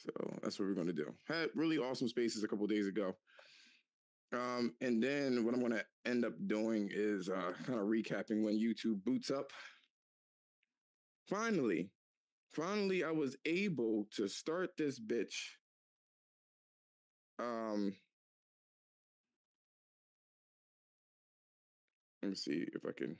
So that's what we're going to do. Had really awesome spaces a couple days ago. And then what I'm going to end up doing is kind of recapping when YouTube boots up. Finally, I was able to start this bitch. Let me see if I can.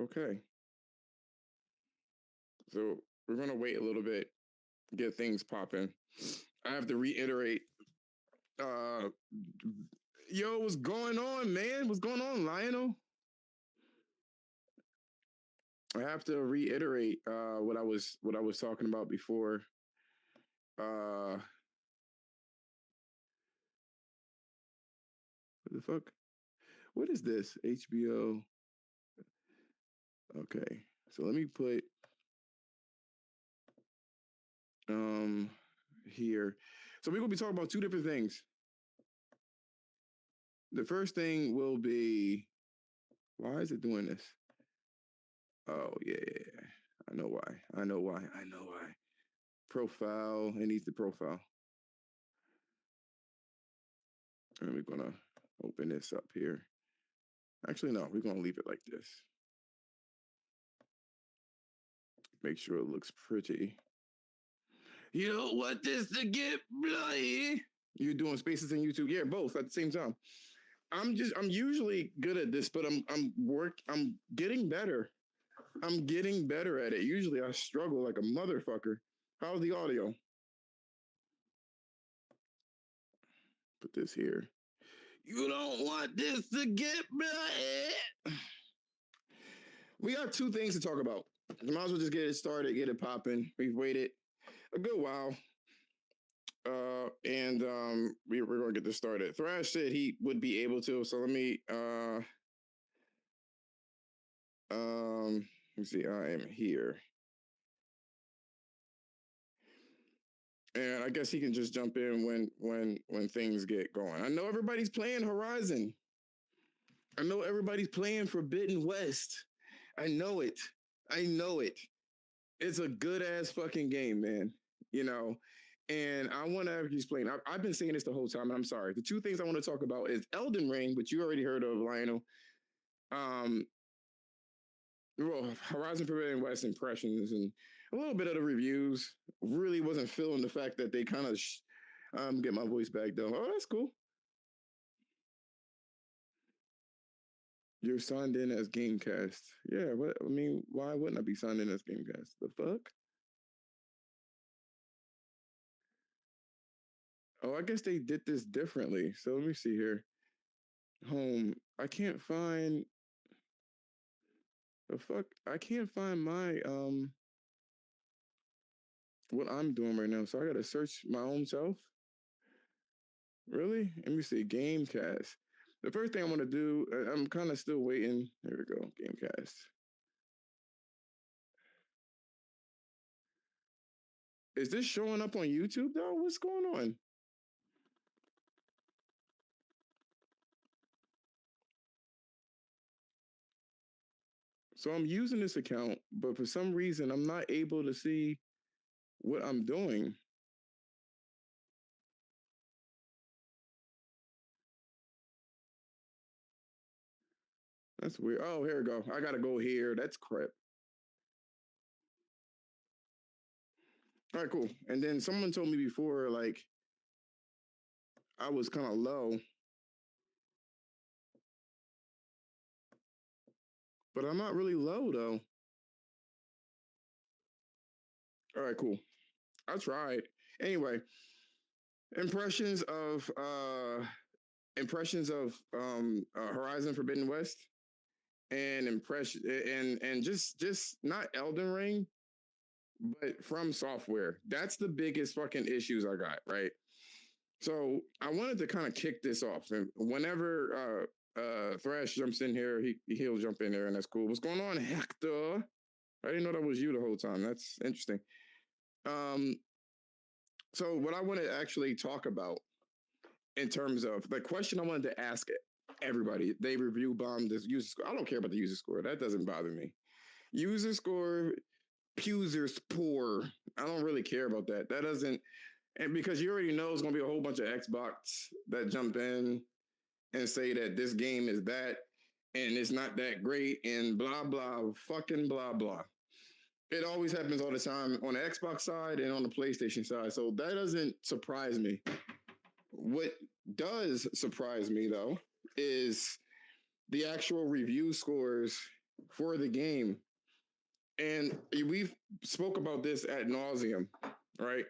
Okay. So we're gonna wait a little bit, get things popping. I have to reiterate. Yo, what's going on, man? What's going on, Lionel? I have to reiterate what I was talking about before. What the fuck? What is this? HBO. Okay, so let me put here. So we're gonna be talking about two different things. The first thing will be, why is it doing this? Oh yeah, I know why. Profile. It needs the profile. And we're gonna open this up here. Actually, no, we're gonna leave it like this. Make sure it looks pretty. You don't want this to get bloody. You're doing spaces in YouTube, yeah, both at the same time. I'm usually good at this, but I'm getting better. I'm getting better at it. Usually I struggle like a motherfucker. How's the audio? Put this here. You don't want this to get bloody. We got two things to talk about. Might as well just get it started, get it popping. We've waited a good while. And we're going to get this started. Thrash said he would be able to, so let me see. I am here, and I guess he can just jump in when things get going. I know everybody's playing Horizon. I know everybody's playing Forbidden West. I know it. It's a good ass fucking game, man. You know. And I want to explain. I've been saying this the whole time, and I'm sorry. The two things I want to talk about is Elden Ring, which you already heard of, Lionel. Well, Horizon Forbidden West impressions and a little bit of the reviews. Really wasn't feeling the fact that they kind of get my voice back though. Oh, that's cool. You're signed in as Gamecast. Yeah, what I mean, why wouldn't I be signed in as Gamecast? The fuck? Oh, I guess they did this differently. So let me see here. Home. I can't find the fuck. I can't find my what I'm doing right now. So I gotta search my own self. Really? Let me see. Gamecast. The first thing I want to do, I'm kind of still waiting. There we go. Gamecast. Is this showing up on YouTube though? What's going on? So I'm using this account, but for some reason I'm not able to see what I'm doing. That's weird. Oh, here we go. I gotta go here. That's crap. All right, cool. And then someone told me before, like, I was kind of low, but I'm not really low though. All right, cool. I tried. Anyway, impressions of Horizon Forbidden West and just not Elden Ring, but FromSoftware. That's the biggest fucking issues I got, right? So I wanted to kind of kick this off. And whenever Thrash jumps in here, he'll jump in there, and that's cool. What's going on, Hector? I didn't know that was you the whole time. That's interesting. So what I want to actually talk about in terms of the question I wanted to ask everybody, they review bomb this user score. I don't care about the user score. That doesn't bother me. User score, Puser's poor. I don't really care about that. That doesn't, and because you already know it's gonna be a whole bunch of Xbox that jump in and say that this game is that and it's not that great and blah blah fucking blah blah. It always happens all the time on the Xbox side and on the PlayStation side. So that doesn't surprise me. What does surprise me though is the actual review scores for the game. And we've spoke about this ad nauseum, right?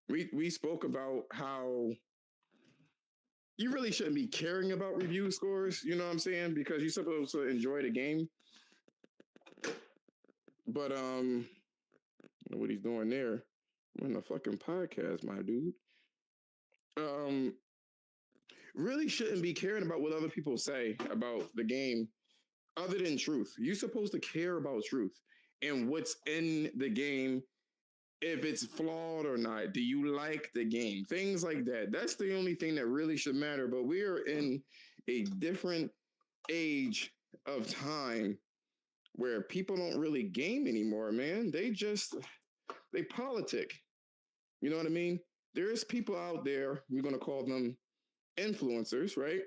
We spoke about how you really shouldn't be caring about review scores, you know what I'm saying? Because you're supposed to enjoy the game. But what he's doing there. I'm in a fucking podcast, my dude. Um really shouldn't be caring about what other people say about the game other than truth. You're supposed to care about truth and what's in the game, if it's flawed or not. Do you like the game? Things like that. That's the only thing that really should matter. But we are in a different age of time where people don't really game anymore, man. They politic. You know what I mean? There's people out there, we're gonna call them influencers, right?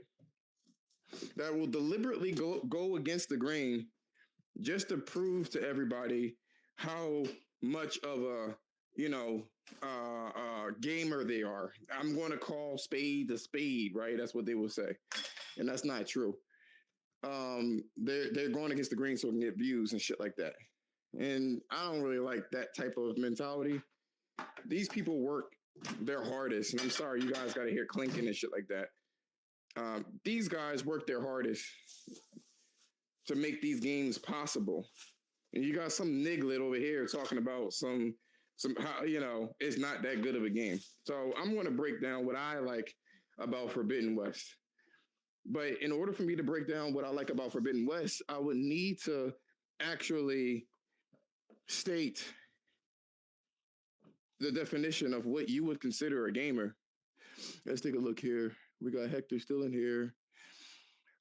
That will deliberately go against the grain just to prove to everybody how much of a gamer they are. I'm going to call spade the spade, right? That's what they will say, and that's not true. They're going against the grain so they can get views and shit like that. And I don't really like that type of mentality. These people work their hardest, and I'm sorry you guys got to hear clinking and shit like that. These guys work their hardest to make these games possible. And you got some niglet over here talking about some how it's not that good of a game. So I'm going to break down what I like about Forbidden West. But in order for me to break down what I like about Forbidden West, I would need to actually state the definition of what you would consider a gamer. Let's take a look here. We got Hector still in here.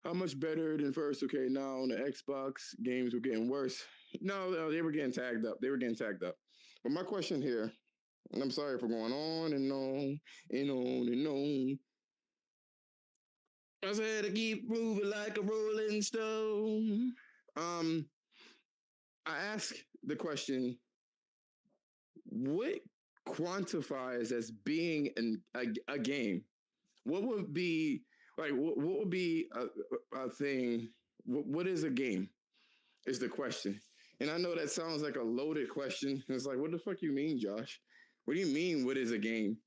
How much better than first? Okay, now on the Xbox, games were getting worse. No, they were getting tagged up. But my question here, and I'm sorry for going on and on and on and on. I said to keep moving like a rolling stone. I ask the question, what quantifies as being a game? What would be what would be a thing? What is a game? Is the question. And I know that sounds like a loaded question. It's like, what the fuck you mean, Josh? What do you mean, what is a game?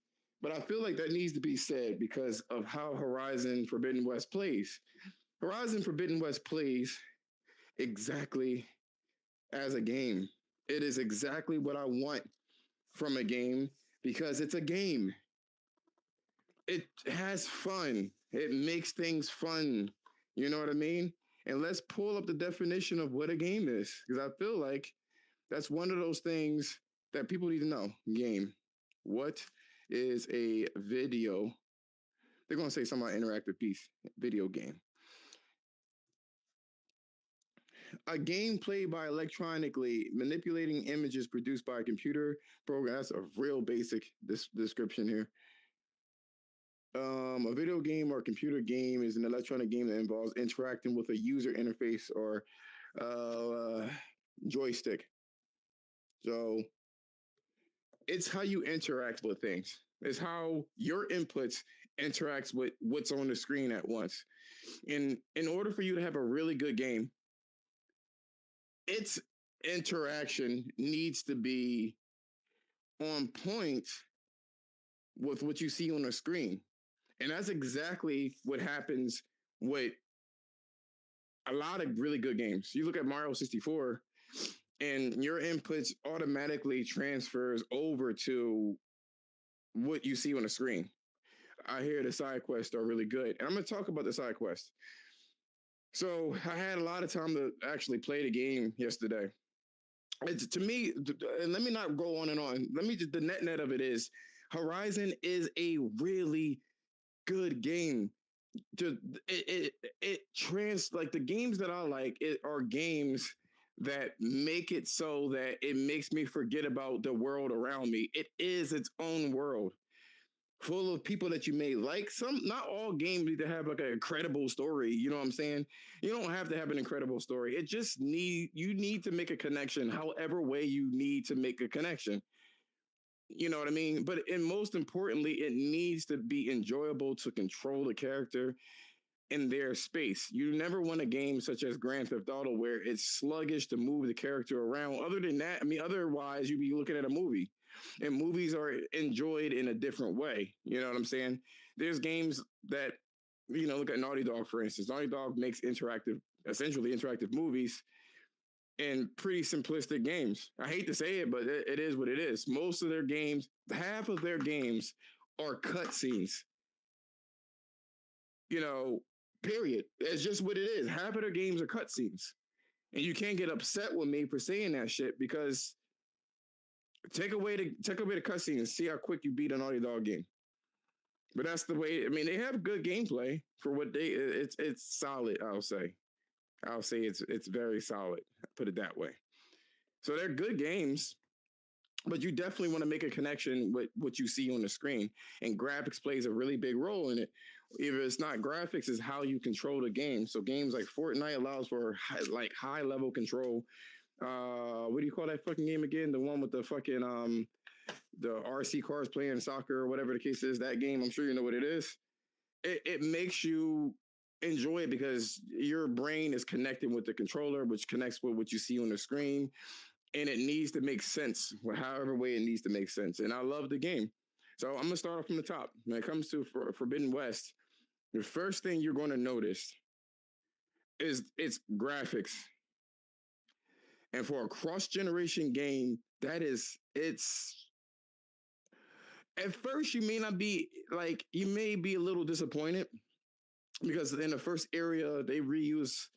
But I feel like that needs to be said because of how Horizon Forbidden West plays. Horizon Forbidden West plays exactly as a game. It is exactly what I want from a game because it's a game. It has fun. It makes things fun. You know what I mean? And let's pull up the definition of what a game is because I feel like that's one of those things that people need to know. Game. What is a video? They're going to say something about interactive piece. Video game. A game played by electronically manipulating images produced by a computer program. That's a real basic description here. A video game or computer game is an electronic game that involves interacting with a user interface or joystick. So it's how you interact with things. It's how your inputs interacts with what's on the screen at once. And in order for you to have a really good game, its interaction needs to be on point with what you see on the screen. And that's exactly what happens with a lot of really good games. You look at Mario 64 and your inputs automatically transfers over to what you see on the screen. I hear the side quests are really good. And I'm going to talk about the side quests. So I had a lot of time to actually play the game yesterday. It's, to me, and let me not go on and on. Let me just, the net of it is, Horizon is a really good game. Just it trans like the games that I like it are games that make it so that it makes me forget about the world around me. It is its own world full of people that you may like. Some, not all games need to have like an incredible story. You know what I'm saying? You don't have to have an incredible story. It just you need to make a connection, however way you need to make a connection. You know what I mean? But and most importantly, it needs to be enjoyable to control the character in their space. You never want a game such as Grand Theft Auto where it's sluggish to move the character around. Other than that, I mean, otherwise you'd be looking at a movie. And movies are enjoyed in a different way. You know what I'm saying? There's games that, look at Naughty Dog, for instance. Naughty Dog makes essentially interactive movies in pretty simplistic games. I hate to say it, but it is what it is. Most of their games, half of their games are cutscenes. You know, period. It's just what it is. Half of their games are cutscenes. And you can't get upset with me for saying that shit because take away the cutscenes and see how quick you beat a Naughty Dog game. But that's the way. I mean, they have good gameplay for what it's solid. I'll say it's very solid. Put it that way. So they're good games, but you definitely want to make a connection with what you see on the screen. And graphics plays a really big role in it. If it's not graphics, it's how you control the game. So games like Fortnite allows for high level control. What do you call that fucking game again? The one with the fucking the RC cars playing soccer or whatever the case is. That game, I'm sure you know what it is. It makes you enjoy it because your brain is connecting with the controller, which connects with what you see on the screen, and it needs to make sense, however way it needs to make sense. And I love the game. So I'm gonna start off from the top. When it comes to Forbidden West, the first thing you're going to notice is its graphics. And for a cross generation game, it's at first you may not be like, you may be a little disappointed because in the first area they reuse,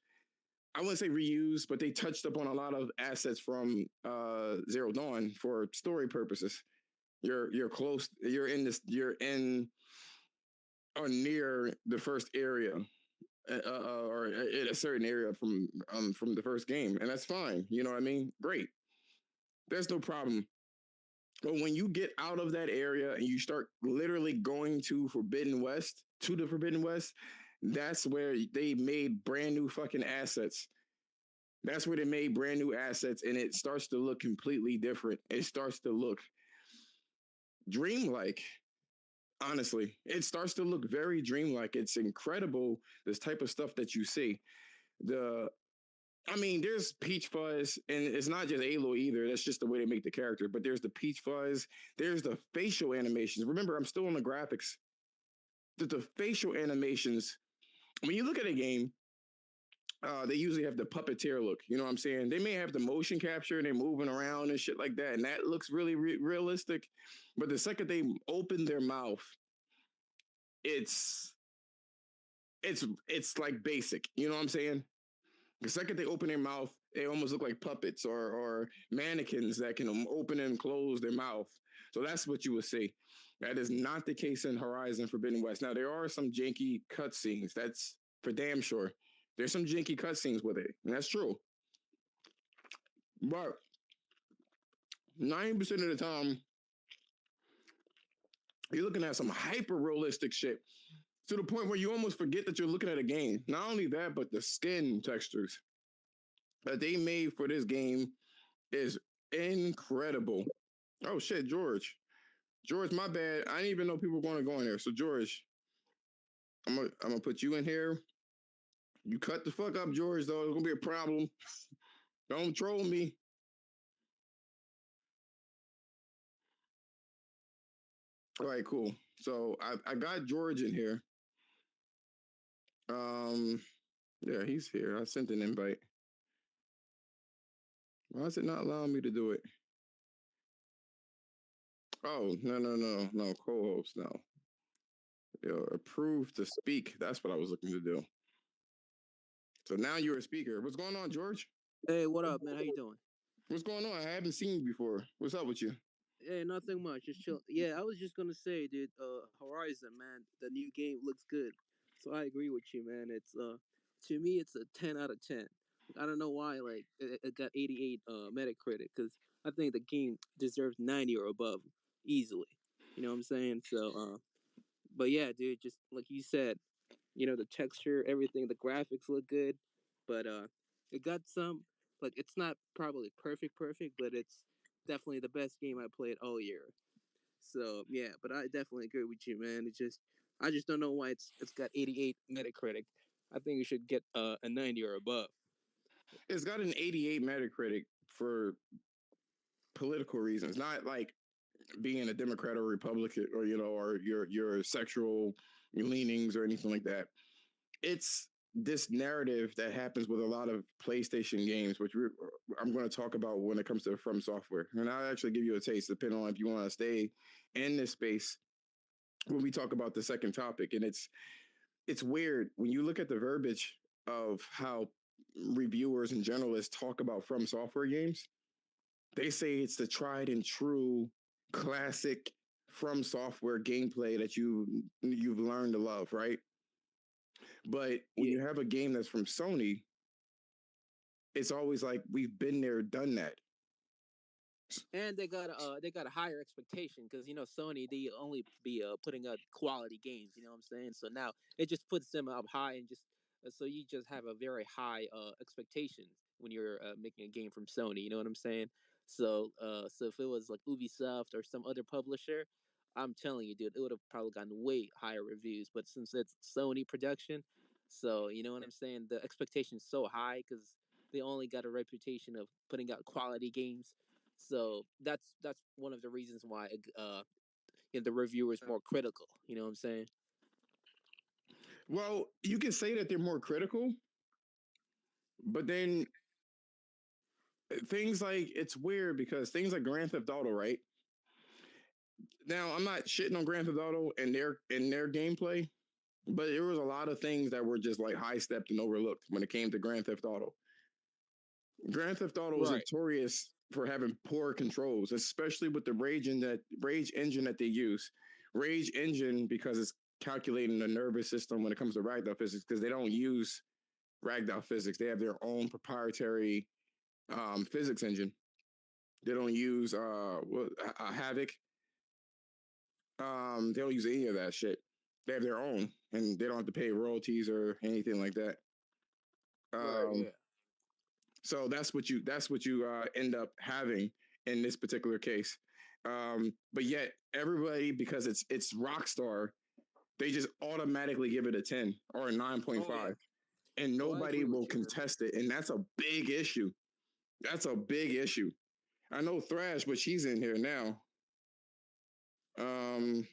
I wouldn't say reuse, but they touched upon a lot of assets from Zero Dawn for story purposes. You're close, you're in or near the first area, or in a certain area from the first game, and that's fine. You know what I mean? Great, there's no problem. But when you get out of that area and you start literally going to the Forbidden West, that's where they made brand new fucking assets. That's where they made brand new assets, and it starts to look completely different. It starts to look dreamlike. Honestly, it starts to look very dreamlike. It's incredible this type of stuff that you see. The I mean, there's peach fuzz, and it's not just Aloy either. That's just the way they make the character. But there's the peach fuzz. There's the facial animations. Remember, I'm still on the graphics. The facial animations. When you look at a game, they usually have the puppeteer look. You know what I'm saying? They may have the motion capture and they're moving around and shit like that, and that looks really realistic. But the second they open their mouth, it's it's like basic. You know what I'm saying? The second they open their mouth, they almost look like puppets or mannequins that can open and close their mouth. So that's what you will see. That is not the case in Horizon Forbidden West. Now there are some janky cutscenes. That's for damn sure. There's some janky cutscenes with it, and that's true. But 90% of the time, you're looking at some hyper realistic shit to the point where you almost forget that you're looking at a game. Not only that, but the skin textures that they made for this game is incredible. Oh shit, George. George, my bad. I didn't even know people were going to go in there. So George, I'm gonna put you in here. You cut the fuck up, George. Though it's gonna be a problem. Don't troll me. All right, cool. So I got George in here. Um, yeah, he's here. I sent an invite. Why is it not allowing me to do it? Oh, no. Co-host now. Yo, approve to speak. That's what I was looking to do. So now you're a speaker. What's going on, George? Hey, what up, man? How you doing? What's going on? I haven't seen you before. What's up with you? Hey, nothing much. Just chill. Yeah, I was just gonna say, dude. Horizon, man, the new game looks good. So I agree with you, man. It's to me, it's a 10 out of 10. I don't know why, like it got 88 Metacritic, because I think the game deserves 90 or above easily. You know what I'm saying? So, but yeah, dude, just like you said, the texture, everything, the graphics look good, but it got some, like, it's not probably perfect, but it's definitely the best game I played all year. So yeah, but I definitely agree with you, man. I just don't know why it's got 88 Metacritic. I think it should get a 90 or above. It's got an 88 Metacritic for political reasons, not like being a Democrat or Republican or or your sexual leanings or anything like that. It's this narrative that happens with a lot of PlayStation games, which I'm going to talk about when it comes to FromSoftware, and I'll actually give you a taste, depending on if you want to stay in this space when we talk about the second topic. And it's weird when you look at the verbiage of how reviewers and journalists talk about FromSoftware games. They say it's the tried and true classic FromSoftware gameplay that you've learned to love, right? But when Yeah. you have a game that's from Sony, it's always like we've been there, done that. And they got a higher expectation, because Sony, they only be putting out quality games. You know what I'm saying? So now it just puts them up high, and just so you just have a very high expectations when you're making a game from Sony. You know what I'm saying? So if it was like Ubisoft or some other publisher, I'm telling you, dude, it would have probably gotten way higher reviews. But since it's Sony production, so you know what I'm saying, the expectation's so high because they only got a reputation of putting out quality games. So that's one of the reasons why the reviewer is more critical. You know what I'm saying? Well, you can say that they're more critical, but then things like it's weird because things like Grand Theft Auto, right? Now, I'm not shitting on Grand Theft Auto and their gameplay, but there was a lot of things that were just like high stepped and overlooked when it came to Grand Theft Auto. Grand Theft Auto is Right. notorious for having poor controls, especially with the Rage engine that they use. Rage engine because it's calculating the nervous system when it comes to ragdoll physics because they don't use ragdoll physics. They have their own proprietary physics engine. They don't use Havoc. They don't use any of that shit. They have their own, and they don't have to pay royalties or anything like that. Right. Um, Yeah. So that's what you end up having in this particular case. But yet everybody, because it's Rockstar, they just automatically give it a 10 or a Oh yeah. 9.5, and Oh, I nobody agree will with you, man. contest it, and that's a big issue. That's a big issue. I know Thrash, but she's in here now. Um,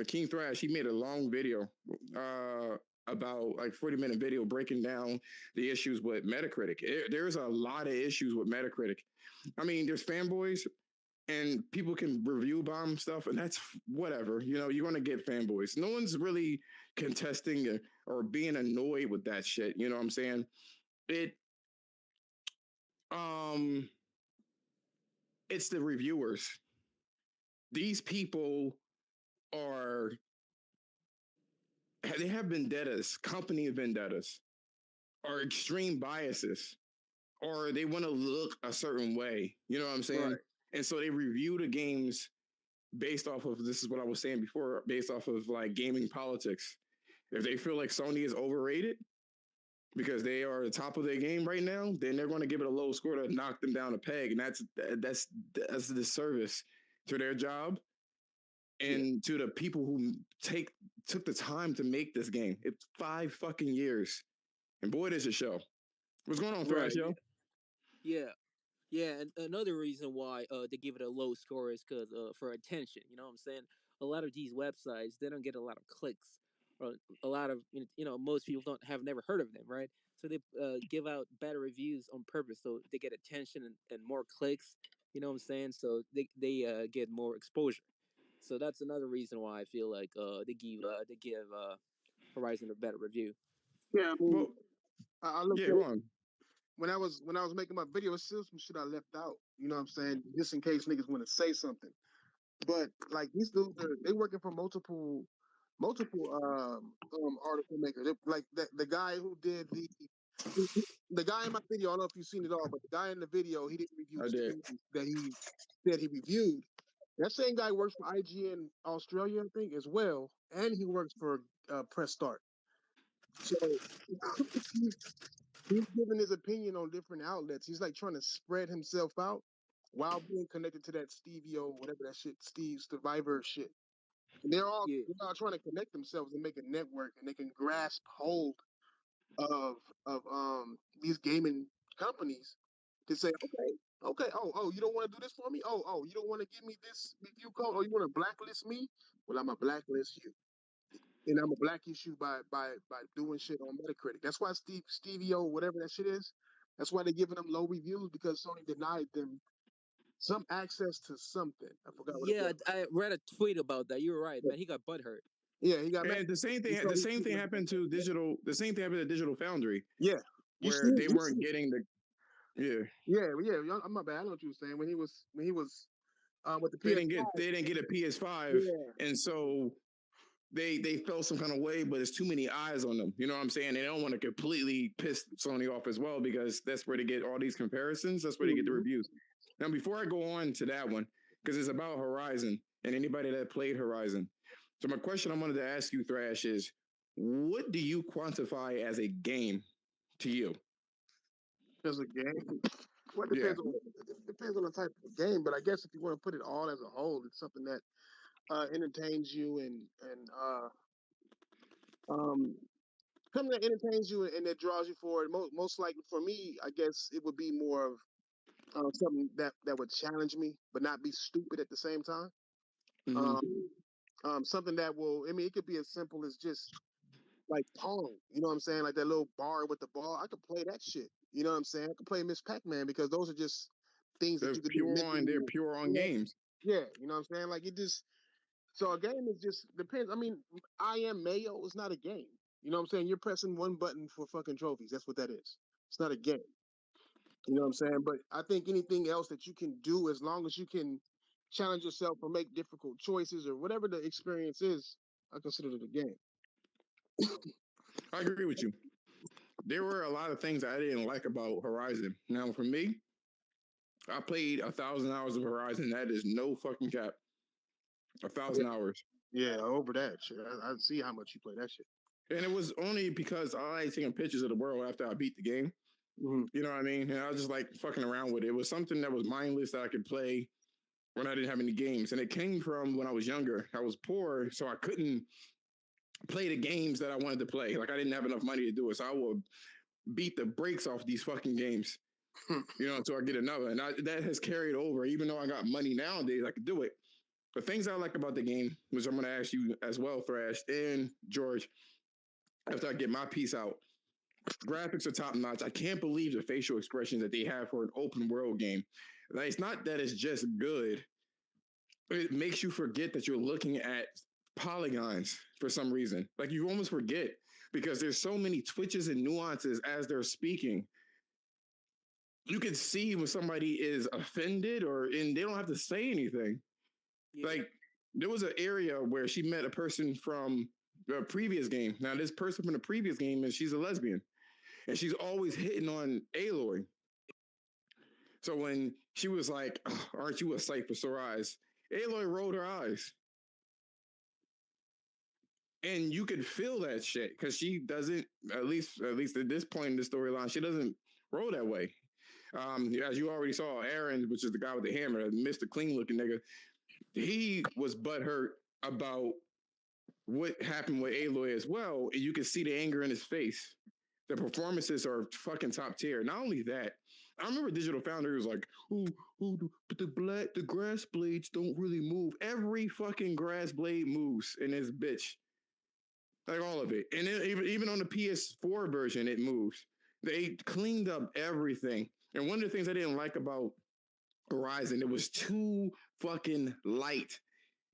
King Thrash, he made a long video about like 40-minute video breaking down the issues with Metacritic. There's a lot of issues with Metacritic. I mean, there's fanboys and people can review bomb stuff, and that's whatever. You're going to get fanboys. No one's really contesting or being annoyed with that shit. You know what I'm saying? It um it's the reviewers. These people are they have vendettas, company vendettas, or extreme biases, or they want to look a certain way. You know what I'm saying? Right. And so they review the games based off of this is what I was saying before, based off of like gaming politics. If they feel like Sony is overrated because they are the top of their game right now, then they're going to give it a low score to knock them down a peg, and that's a disservice to their job Yeah. and to the people who took the time to make this game. It's 5 fucking years, and boy, does it show. What's going on, Thrash, Right. Yeah. yo? Yeah. Yeah, and another reason why they give it a low score is because for attention. You know what I'm saying? A lot of these websites, they don't get a lot of clicks, or a lot of most people don't have never heard of them, right? So they give out better reviews on purpose, so they get attention and more clicks. You know what I'm saying? So they get more exposure. So that's another reason why I feel like they give Horizon a better review. Yeah, I mean, Well, I look yeah, at go on. when I was making my video, it's still some shit I left out. You know what I'm saying? Just in case niggas want to say something. But like these dudes, they working for multiple article makers. Like the guy who did the guy in my video. I don't know if you've seen it all, but the guy in the video, he didn't review I the did. games that he said he reviewed. That same guy works for IGN Australia, I think, as well, and he works for Press Start. So he's giving his opinion on different outlets. He's like trying to spread himself out while being connected to that Stevio, whatever that shit, Steve Survivor shit. And they're all trying to connect themselves and make a network, and they can grasp hold of these gaming companies to say, okay, oh, you don't want to do this for me? Oh, you don't want to give me this review code? Oh, you want to blacklist me? Well, I'm a blacklist you. And I'm a blacklist you by doing shit on Metacritic. That's why Stevio, whatever that shit is, that's why they're giving them low reviews, because Sony denied them some access to something. I forgot what it was. I read a tweet about that. You're right, man. He got butthurt. Yeah, he got mad. And the same thing happened to digital. The same thing happened to Digital Foundry. Yeah, where they weren't getting the. Yeah. I'm not bad. I know what you were saying when he was with the PS5. They didn't get a PS5, and so they felt some kind of way, but it's too many eyes on them. You know what I'm saying? They don't want to completely piss Sony off as well, because that's where they get all these comparisons. That's where they get the reviews. Now, before I go on to that one, because it's about Horizon and anybody that played Horizon. So my question I wanted to ask you, Thrash, is what do you quantify as a game to you? As a game? Well, it depends on the type of game, but I guess if you want to put it all as a whole, it's something that entertains you and something that entertains you and that draws you forward. Most likely for me, I guess it would be more of something that would challenge me, but not be stupid at the same time. Something that will, I mean, it could be as simple as just like Pong, you know what I'm saying? Like that little bar with the ball. I could play that shit. You know what I'm saying? I could play Miss Pac-Man, because those are just things that you could do. They're pure on games. Yeah, you know what I'm saying? Like it just, so a game is just depends. I mean, I Am Mayo is not a game. You know what I'm saying? You're pressing one button for fucking trophies. That's what that is. It's not a game. You know what I'm saying? But I think anything else that you can do, as long as you can challenge yourself or make difficult choices or whatever the experience is, I consider it a game. I agree with you. There were a lot of things I didn't like about Horizon. Now, for me, I played 1,000 hours of Horizon. That is no fucking cap. 1,000 hours. Yeah, over that shit. I see how much you play that shit. And it was only because I like taking pictures of the world after I beat the game. Mm-hmm. You know what I mean? And I was just like fucking around with it. It was something that was mindless that I could play when I didn't have any games. And it came from when I was younger. I was poor, so I couldn't play the games that I wanted to play. Like I didn't have enough money to do it. So I would beat the brakes off these fucking games. You know, until I get another. And that has carried over. Even though I got money nowadays, I could do it. The things I like about the game, which I'm going to ask you as well, Thrash and George, after I get my piece out, graphics are top notch. I can't believe the facial expressions that they have for an open world game. Like, it's not that it's just good. It makes you forget that you're looking at polygons for some reason. Like you almost forget, because there's so many twitches and nuances as they're speaking. You can see when somebody is offended, and they don't have to say anything. Yeah. Like there was an area where she met a person from the previous game. Now this person from the previous game, and she's a lesbian, and she's always hitting on Aloy. So when she was like, oh, "Aren't you a sight for sore eyes?" Aloy rolled her eyes, and you could feel that shit because she doesn't. At least at this point in the storyline, she doesn't roll that way. As you already saw, Aaron, which is the guy with the hammer, Mr. Clean looking nigga, he was butthurt about what happened with Aloy as well. And you can see the anger in his face. The performances are fucking top tier. Not only that, I remember Digital Foundry was like, but the grass blades don't really move. Every fucking grass blade moves in this bitch. Like all of it. And then even on the PS4 version, it moves. They cleaned up everything. And one of the things I didn't like about Horizon, it was too fucking light.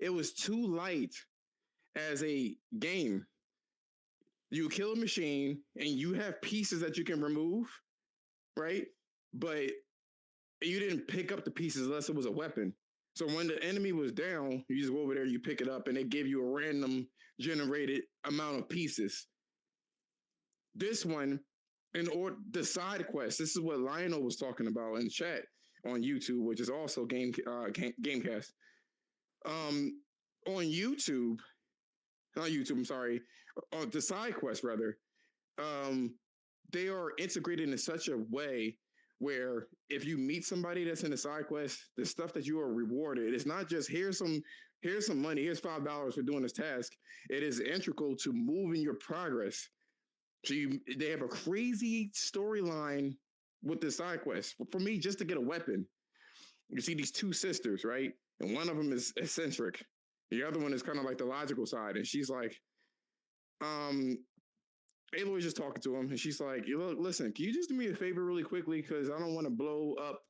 It was too light as a game. You kill a machine and you have pieces that you can remove. right? But you didn't pick up the pieces unless it was a weapon. So when the enemy was down, you just go over there, you pick it up, and they give you a random generated amount of pieces. This one, or the side quest, this is what Lionel was talking about in chat on YouTube, which is also Gamecast. On YouTube, not YouTube, I'm sorry, the side quest rather, um, they are integrated in such a way where if you meet somebody that's in a side quest, the stuff that you are rewarded, it's not just here's some money, here's $5 for doing this task. It is integral to moving your progress. So they have a crazy storyline with the side quest. For me, just to get a weapon, you see these two sisters, right? And one of them is eccentric. The other one is kind of like the logical side. And she's like, um, Aloy's just talking to him, and she's like, listen, can you just do me a favor really quickly? Because I don't want to blow up,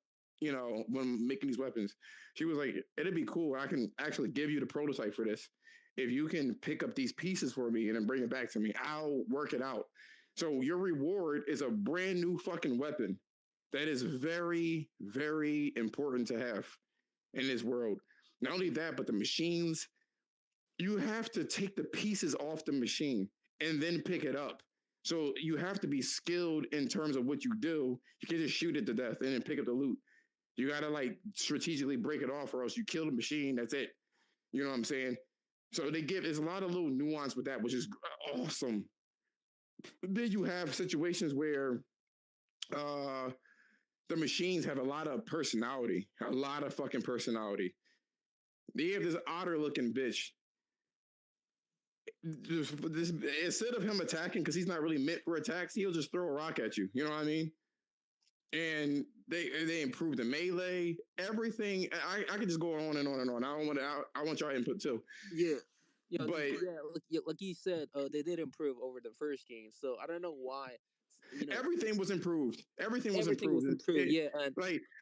when I'm making these weapons. She was like, it'd be cool. I can actually give you the prototype for this. If you can pick up these pieces for me and then bring it back to me, I'll work it out. So your reward is a brand new fucking weapon. That is very, very important to have in this world. Not only that, but the machines, you have to take the pieces off the machine and then pick it up. So you have to be skilled in terms of what you do. You can't just shoot it to death and then pick up the loot. You gotta like strategically break it off, or else you kill the machine. That's it. You know what I'm saying? So there's a lot of little nuance with that, which is awesome. Then you have situations where uh, the machines have a lot of personality, a lot of fucking personality. They have this otter looking bitch. Instead of him attacking, because he's not really meant for attacks, he'll just throw a rock at you. You know what I mean? And they improved the melee, everything. I could just go on and on and on. I want your input too. Yeah. Yeah, But like you said, they did improve over the first game. So I don't know why. Everything was improved. Everything was everything improved. was improved. Yeah,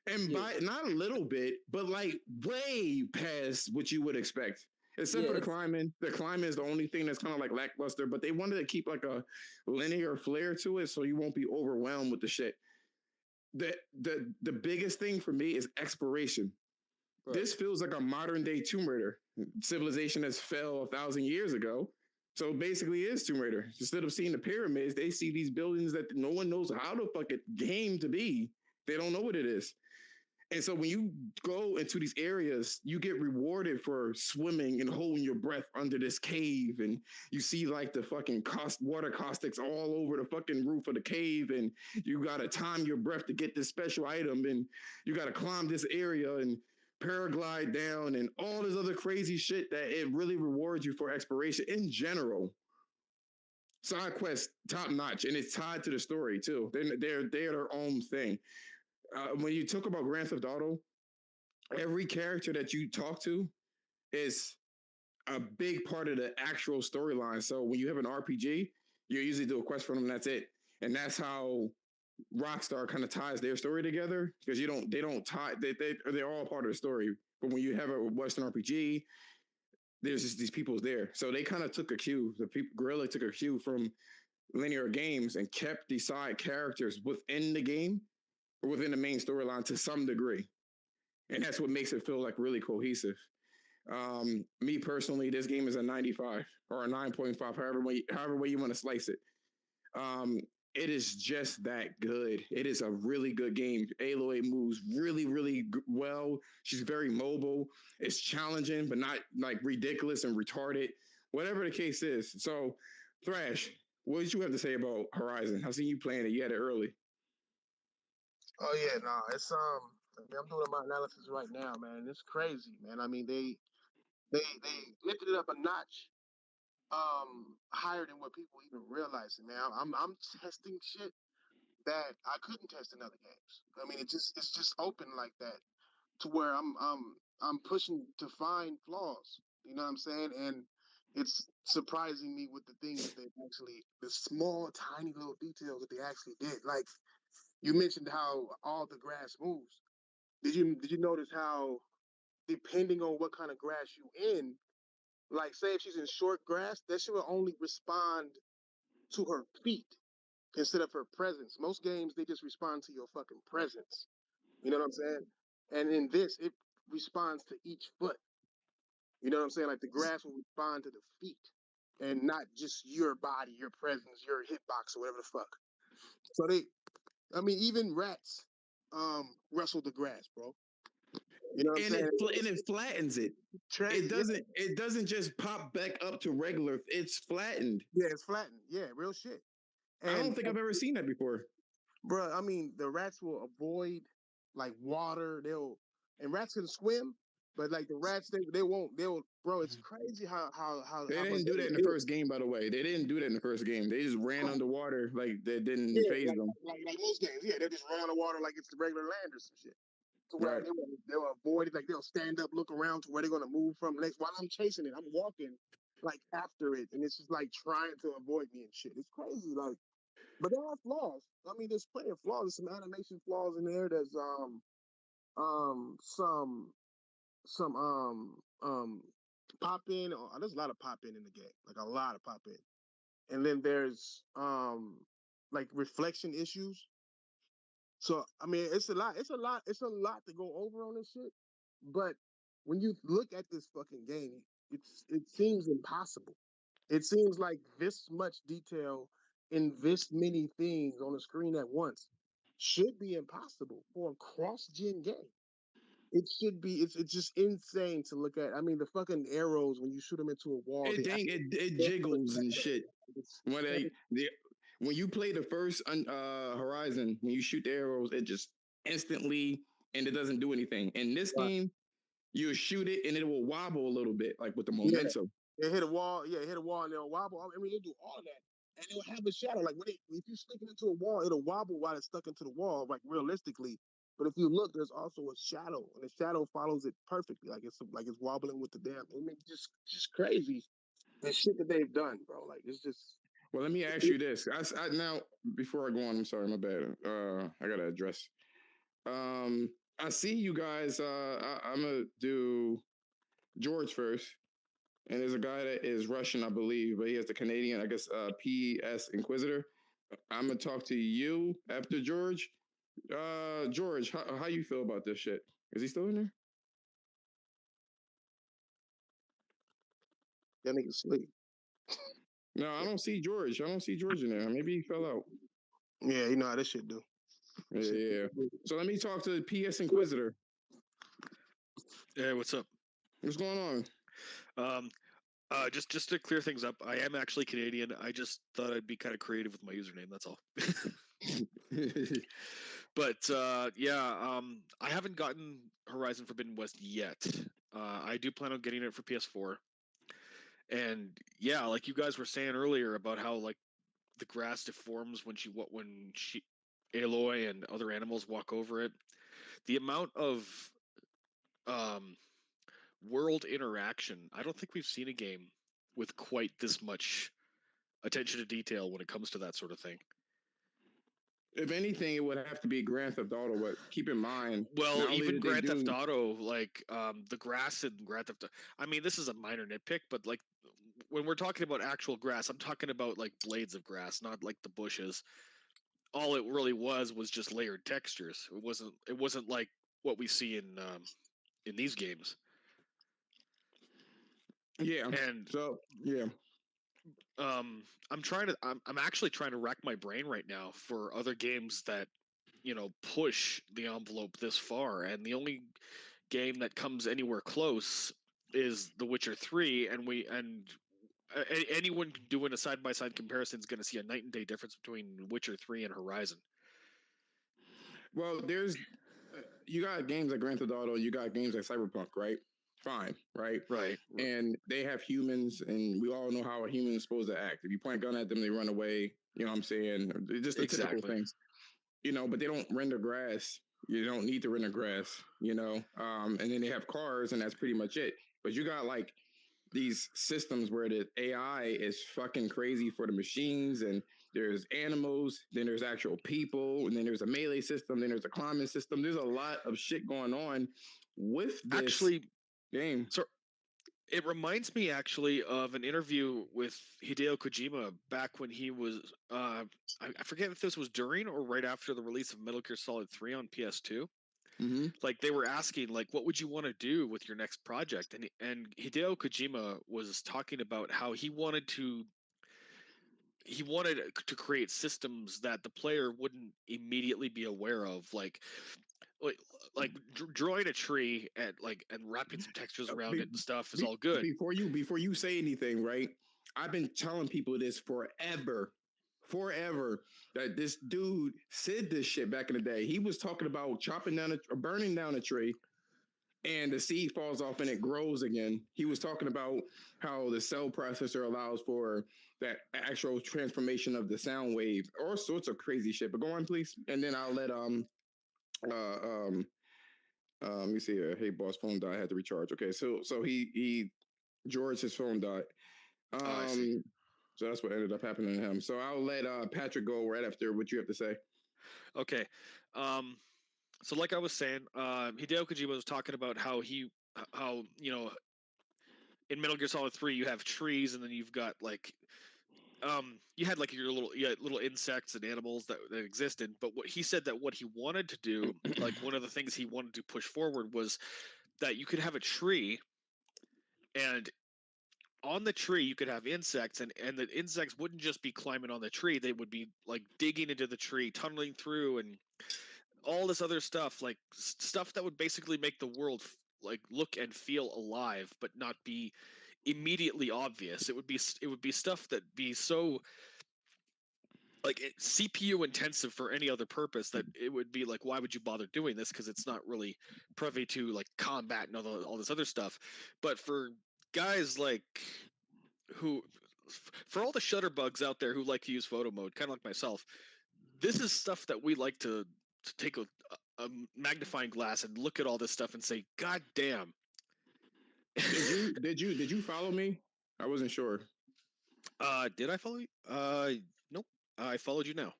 and By not a little bit, but like way past what you would expect. Except for the climbing. The climbing is the only thing that's kind of like lackluster, but they wanted to keep like a linear flair to it so you won't be overwhelmed with the shit. The biggest thing for me is exploration. Right. This feels like a modern day Tomb Raider. Civilization has fell 1,000 years ago. So basically, it is Tomb Raider. Instead of seeing the pyramids, they see these buildings that no one knows how the fuck it came to be. They don't know what it is. And so when you go into these areas, you get rewarded for swimming and holding your breath under this cave. And you see like the fucking water caustics all over the fucking roof of the cave. And you got to time your breath to get this special item. And you got to climb this area and paraglide down and all this other crazy shit that it really rewards you for exploration in general. Side quest top notch, and it's tied to the story too. They're their own thing. When you talk about Grand Theft Auto, every character that you talk to is a big part of the actual storyline. So when you have an RPG, you usually do a quest for them, and that's it. And that's how Rockstar kind of ties their story together, because they don't tie they're all part of the story. But when you have a Western RPG, there's just these people's there. So they kind of took a cue. Guerrilla took a cue from linear games and kept the side characters within the game or within the main storyline to some degree. And that's what makes it feel like really cohesive. Me personally, this game is a 95 or a 9.5, however way you want to slice it. It is just that good. It is a really good game. Aloy moves really, really well. She's very mobile. It's challenging, but not like ridiculous and retarded. Whatever the case is. So, Thrash, what did you have to say about Horizon? I seen you playing it. You had it early. Oh yeah, no, it's I'm doing my analysis right now, man. It's crazy, man. I mean, they lifted it up a notch, higher than what people even realize. Man, I'm testing shit that I couldn't test in other games. I mean, it's just open like that to where I'm pushing to find flaws. You know what I'm saying? And it's surprising me with the things that they actually, the small, tiny little details that they actually did. Like you mentioned how all the grass moves. Did you notice how depending on what kind of grass you in, like say if she's in short grass, that she will only respond to her feet. instead of her presence. Most games they just respond to your fucking presence. You know what I'm saying? And in this, it responds to each foot. You know what I'm saying? Like the grass will respond to the feet and not just your body, your presence, your hitbox, or whatever the fuck. So even rats wrestle the grass, bro. You know what I'm saying? And it flattens it. It doesn't just pop back up to regular. It's flattened. Yeah, it's flattened. Yeah, real shit. And I don't think I've ever seen that before. Bro, I mean, the rats will avoid like water. And rats can swim, but like the rats, bro. It's crazy how they didn't do that in the first game. By the way, they didn't do that in the first game. They just ran underwater like that didn't phase them. Like most games, yeah, they just run underwater like it's the regular land or some shit. To where they'll avoid it, like they'll stand up, look around to where they're gonna move from next. While I'm chasing it, I'm walking like after it, and it's just like trying to avoid me and shit. It's crazy, like. But there are flaws. I mean, there's plenty of flaws. There's some animation flaws in there. There's some pop in. There's a lot of pop in the game, like a lot of pop in. And then there's like reflection issues. So I mean, it's a lot to go over on this shit. But when you look at this fucking game, it seems impossible. It seems like this much detail in this many things on the screen at once should be impossible for a cross-gen game. It should be. It's just insane to look at. I mean, the fucking arrows when you shoot them into a wall, it jiggles and shit. When you play the first Horizon, when you shoot the arrows, it just instantly and it doesn't do anything. In this game, you shoot it and it will wobble a little bit, like with the momentum. It hit a wall, and they'll wobble. I mean, it'll do all of that, and it'll have a shadow. Like if you stick it into a wall, it'll wobble while it's stuck into the wall, like realistically. But if you look, there's also a shadow, and the shadow follows it perfectly, like it's wobbling with the damn. I mean, just crazy, the shit that they've done, bro. Like it's just. Well, let me ask you this. Now before I go on, I'm sorry, my bad. I gotta address. I see you guys. I'm gonna do George first. And there's a guy that is Russian, I believe, but he has the Canadian, I guess, PS Inquisitor. I'm gonna talk to you after George. George, how you feel about this shit? Is he still in there? That nigga sleep. No, I don't see George. I don't see George in there. Maybe he fell out. Yeah, you know how this shit do. Yeah. So let me talk to the PS Inquisitor. Hey, what's up? What's going on? Just to clear things up, I am actually Canadian. I just thought I'd be kind of creative with my username. That's all. But I haven't gotten Horizon Forbidden West yet. I do plan on getting it for PS4. And yeah, like you guys were saying earlier about how like the grass deforms when Aloy and other animals walk over it. The amount of world interaction, I don't think we've seen a game with quite this much attention to detail when it comes to that sort of thing. If anything, it would have to be Grand Theft Auto, but keep in mind... Well, even Grand Theft Auto, like, the grass in Grand Theft Auto... I mean, this is a minor nitpick, but, like, when we're talking about actual grass, I'm talking about, like, blades of grass, not, like, the bushes. All it really was just layered textures. It wasn't like what we see in these games. Yeah. And so, yeah. I'm actually trying to rack my brain right now for other games that, you know, push the envelope this far, and the only game that comes anywhere close is The Witcher 3, and anyone doing a side-by-side comparison is going to see a night and day difference between Witcher 3 and Horizon. Well, you got games like Grand Theft Auto, you got games like Cyberpunk, right? Fine, right? Right. And they have humans, and we all know how a human is supposed to act. If you point a gun at them, they run away. You know what I'm saying? Just the typical things. You know, but they don't render grass. You don't need to render grass, you know? And then they have cars, and that's pretty much it. But you got, like, these systems where the AI is fucking crazy for the machines, and there's animals, then there's actual people, and then there's a melee system, then there's a climbing system. There's a lot of shit going on with this game. So It reminds me actually of an interview with Hideo Kojima back when he was. I forget if this was during or right after the release of Metal Gear Solid 3 on PS2. Mm-hmm. Like they were asking, like, what would you want to do with your next project? And Hideo Kojima was talking about how he wanted to create systems that the player wouldn't immediately be aware of, like drawing a tree and wrapping some textures around it and stuff is all good. Before you say anything, right? I've been telling people this forever, that this dude said this shit back in the day. He was talking about burning down a tree, and the seed falls off and it grows again. He was talking about how the cell processor allows for that actual transformation of the sound wave, all sorts of crazy shit. But go on, please, and then I'll let let me see. Hey, boss, phone died. I had to recharge. Okay, so George, his phone died. I see. So that's what ended up happening to him. So I'll let Patrick go right after what you have to say. Okay. So like I was saying, Hideo Kojima was talking about how in Metal Gear Solid 3 you have trees and then you've got like you had like you had little insects and animals that existed, but what he said that what he wanted to do, like one of the things he wanted to push forward was that you could have a tree, and on the tree you could have insects, and the insects wouldn't just be climbing on the tree, they would be like digging into the tree, tunneling through, and all this other stuff, like stuff that would basically make the world like look and feel alive but not be immediately obvious. It would be stuff that be so like CPU intensive for any other purpose that it would be like, why would you bother doing this? Because it's not really privy to like combat and all this other stuff. But for guys like who, for all the shutterbugs out there who like to use photo mode, kind of like myself, this is stuff that we like to take a magnifying glass and look at all this stuff and say, God damn. Did you follow me? I wasn't sure. Did I follow you? Nope. I followed you now.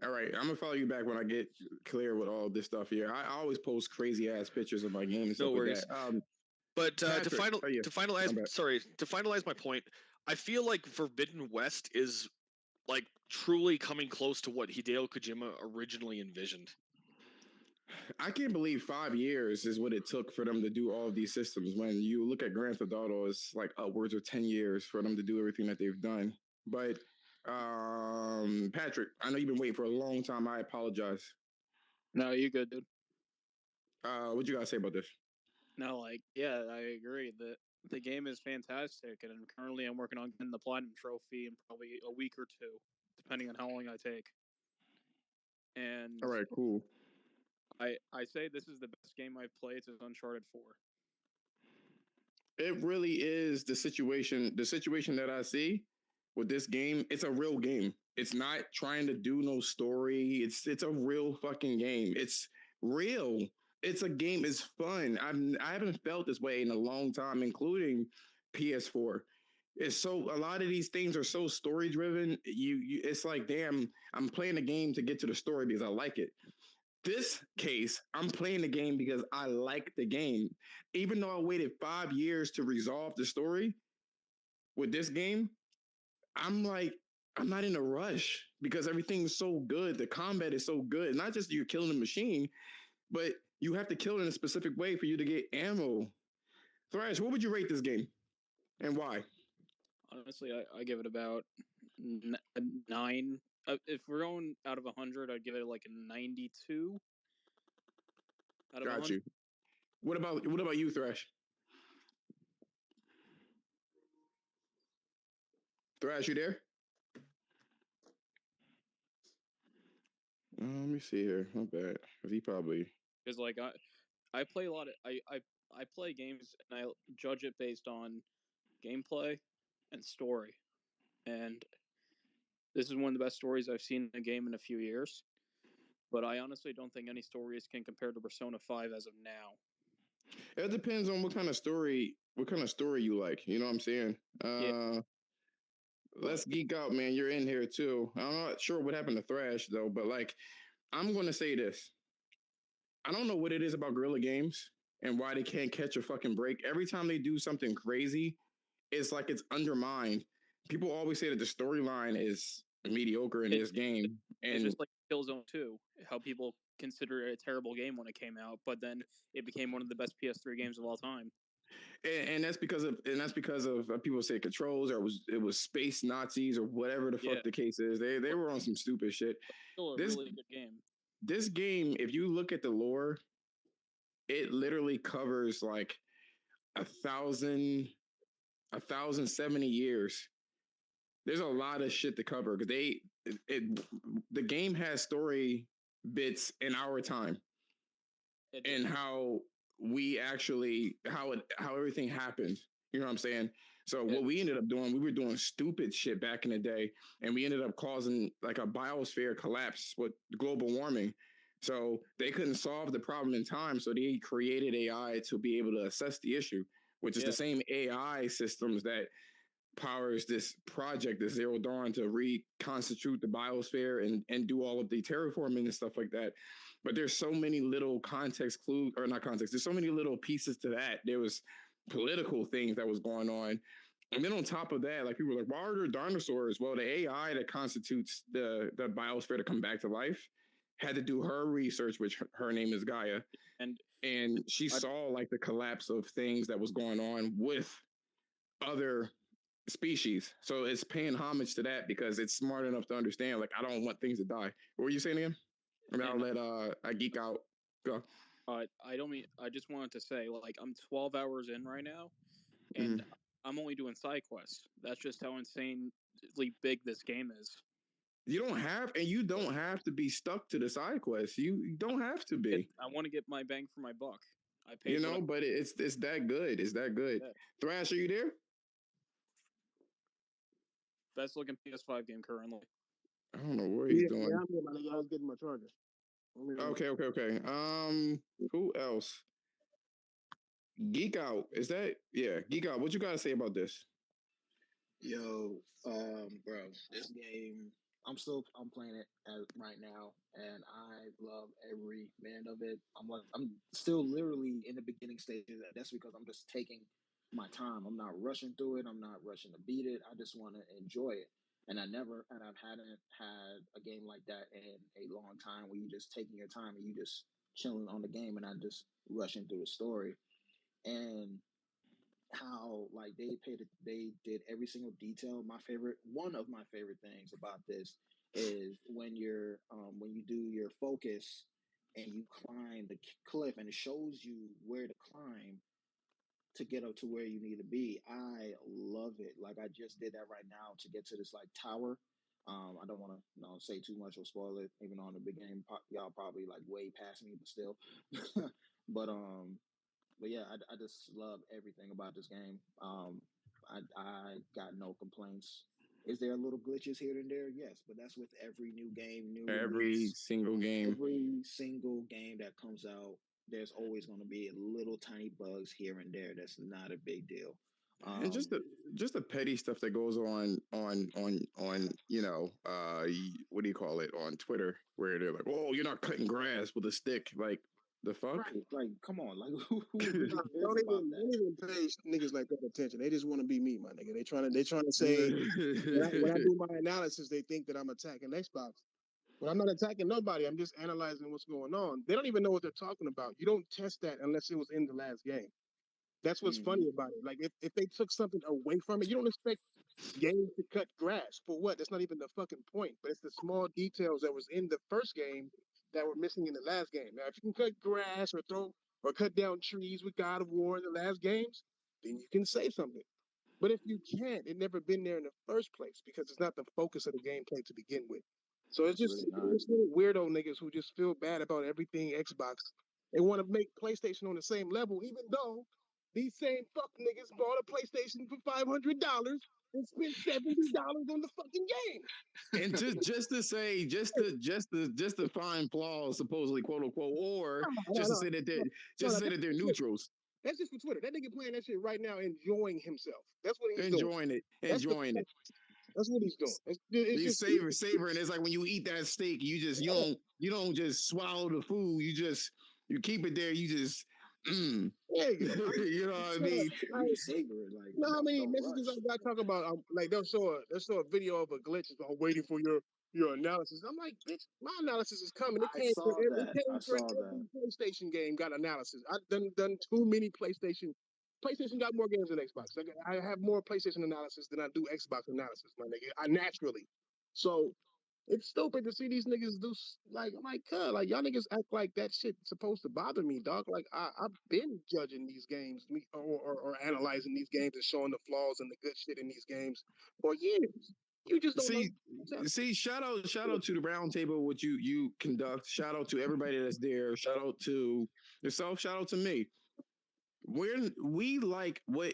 All right, I'm gonna follow you back when I get clear with all this stuff here. I always post crazy ass pictures of my game and stuff No like worries. that. But Patrick, oh yeah, to finalize, my bad. sorry, to finalize my point, I feel like Forbidden West is like truly coming close to what Hideo Kojima originally envisioned. I can't believe 5 years is what it took for them to do all of these systems. When you look at Grand Theft Auto, it's like upwards of 10 years for them to do everything that they've done. But Patrick, I know you've been waiting for a long time. I apologize. No, you good, dude. What you gotta say about this? No, like, yeah, I agree that the game is fantastic, and currently I'm working on getting the platinum trophy in probably a week or two, depending on how long I take. And All right, cool. I say this is the best game I've played since Uncharted 4. It really is the situation. The situation that I see with this game, it's a real game. It's not trying to do no story. It's a real fucking game. It's real. It's a game. It's fun. I haven't felt this way in a long time, including PS4. It's so a lot of these things are so story driven. It's like, damn, I'm playing the game to get to the story because I like it. This case, I'm playing the game because I like the game. Even though I waited 5 years to resolve the story with this game, I'm like, I'm not in a rush because everything's so good. The combat is so good. Not just you're killing the machine, but you have to kill it in a specific way for you to get ammo. Thrash, what would you rate this game and why? Honestly, I give it about a 9. If we're going out of 100, I'd give it like a 92 out of Got 100. you. What about you, Thrash? Thrash, you there? Let me see here. Not bad. He probably. Because like I play a lot of I play games and I judge it based on gameplay and story, and this is one of the best stories I've seen in a game in a few years. But I honestly don't think any stories can compare to Persona 5 as of now. It depends on what kind of story you like. You know what I'm saying? Yeah, Let's geek out, man. You're in here too. I'm not sure what happened to Thrash though, but like, I'm gonna say this. I don't know what it is about Guerrilla Games, and why they can't catch a fucking break. Every time they do something crazy, it's like it's undermined. People always say that the storyline is mediocre in this game, and it's just like Killzone 2, how people consider it a terrible game when it came out, but then it became one of the best PS3 games of all time. And that's because of people say controls, or it was space Nazis, or whatever the fuck the case is. They were on some stupid shit. Still a really good game. This game, if you look at the lore, it literally covers like 1,070 years. There's a lot of shit to cover because the game has story bits in our time and how we actually how everything happened. You know what I'm saying? So what we ended up doing, we were doing stupid shit back in the day, and we ended up causing like a biosphere collapse with global warming. So they couldn't solve the problem in time, so they created AI to be able to assess the issue, which is the same AI systems that powers this project, the Zero Dawn, to reconstitute the biosphere and do all of the terraforming and stuff like that. But there's so many little context clues, or not context, there's so many little pieces to that. There was political things that was going on. And then on top of that, like people were like, why are there dinosaurs? Well, the AI that constitutes the biosphere to come back to life had to do her research, which her name is Gaia. And she saw like the collapse of things that was going on with other species. So it's paying homage to that because it's smart enough to understand, like, I don't want things to die. What were you saying again? I mean, I'll let I geek out. Go. I just wanted to say, like, I'm 12 hours in right now, and I'm only doing side quests. That's just how insanely big this game is. You don't have to be stuck to the side quests. You don't have to be. I want to get my bang for my buck. I paid. You know, but it's that good. It's that good. Yeah. Thrash, are you there? Best looking PS5 game currently. I don't know what he's doing. Yeah, I'm here, my nigga. I was getting my charger. Okay. Who else? Geek Out. Is that Geek Out? What you gotta say about this? Yo, bro, this game, I'm playing it right now, and I love every minute of it. I'm still literally in the beginning stages. That's because I'm just taking my time. I'm not rushing through it. I'm not rushing to beat it. I just want to enjoy it. And I hadn't had a game like that in a long time, where you just taking your time and you just chilling on the game, and not just rushing through the story. And how like they did every single detail. One of my favorite things about this is when you do your focus and you climb the cliff, and it shows you where to climb to get up to where you need to be. I love it. Like, I just did that right now to get to this like tower. I don't want to say too much or spoil it, even though in the beginning y'all probably like way past me, but still. but yeah, I just love everything about this game. I got no complaints. Is there a little glitches here and there? Yes, but that's with every new game, every single game that comes out. There's always going to be little tiny bugs here and there. That's not a big deal. And just the petty stuff that goes on you know, what do you call it, on Twitter, where they're like, oh, you're not cutting grass with a stick. Like, the fuck? Right, like, come on, like, who don't even pay niggas like that attention. They just want to be me, my nigga. They trying to say when I do my analysis, they think that I'm attacking Xbox. But I'm not attacking nobody. I'm just analyzing what's going on. They don't even know what they're talking about. You don't test that unless it was in the last game. That's what's funny about it. Like, if they took something away from it, you don't expect games to cut grass. For what? That's not even the fucking point. But it's the small details that was in the first game that were missing in the last game. Now, if you can cut grass or cut down trees with God of War in the last games, then you can say something. But if you can't, it never been there in the first place because it's not the focus of the gameplay to begin with. So it's just little weirdo niggas who just feel bad about everything Xbox. They want to make PlayStation on the same level, even though these same fuck niggas bought a PlayStation for $500 and spent $70 on the fucking game. And just to say, just to find flaws, supposedly, quote unquote, or to say that they're neutrals. That's just for Twitter. That nigga playing that shit right now, enjoying himself. That's what he's enjoying doing. Enjoying it. That's what he's doing. It's just savoring. It's like when you eat that steak, you don't just swallow the food. You keep it there. You just Yeah, You know what I mean? Savor it, like you know how many don't messages rush. I got talking about? Like they'll show a video of a glitch. I'm waiting for your analysis. I'm like, bitch, my analysis is coming. It I came for saw every, that. I saw that. PlayStation game got analysis. I've done too many PlayStation. PlayStation got more games than Xbox. I have more PlayStation analysis than I do Xbox analysis, my nigga. I naturally. So it's stupid to see these niggas do like I'm like, God, like y'all niggas act like that shit supposed to bother me, dog. Like I've been judging these games or analyzing these games and showing the flaws and the good shit in these games for years. You just don't See, know. shout out to the round table, what you conduct. Shout out to everybody that's there. Shout out to yourself. Shout out to me. We like what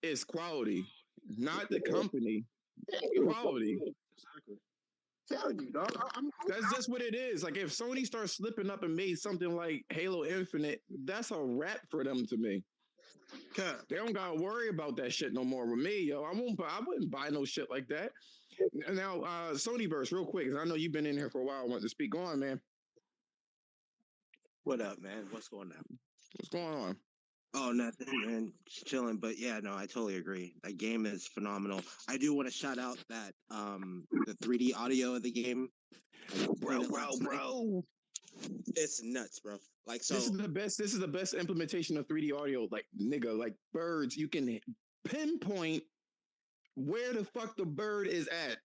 is quality, not the company. Quality. Exactly. Telling you, dog. That's just what it is. Like if Sony starts slipping up and made something like Halo Infinite, that's a wrap for them to me. They don't gotta worry about that shit no more with me, yo. I wouldn't buy no shit like that. Now, Sony Burst, real quick, because I know you've been in here for a while. I want to speak on, man. What up, man? What's going on? What's going on? Oh, nothing, man. Just chilling. But yeah, no, I totally agree. That game is phenomenal. I do want to shout out that the 3D audio of the game. Bro. It's nuts, bro. Like so This is the best implementation of 3D audio. Like, nigga, like birds, you can pinpoint where the fuck the bird is at.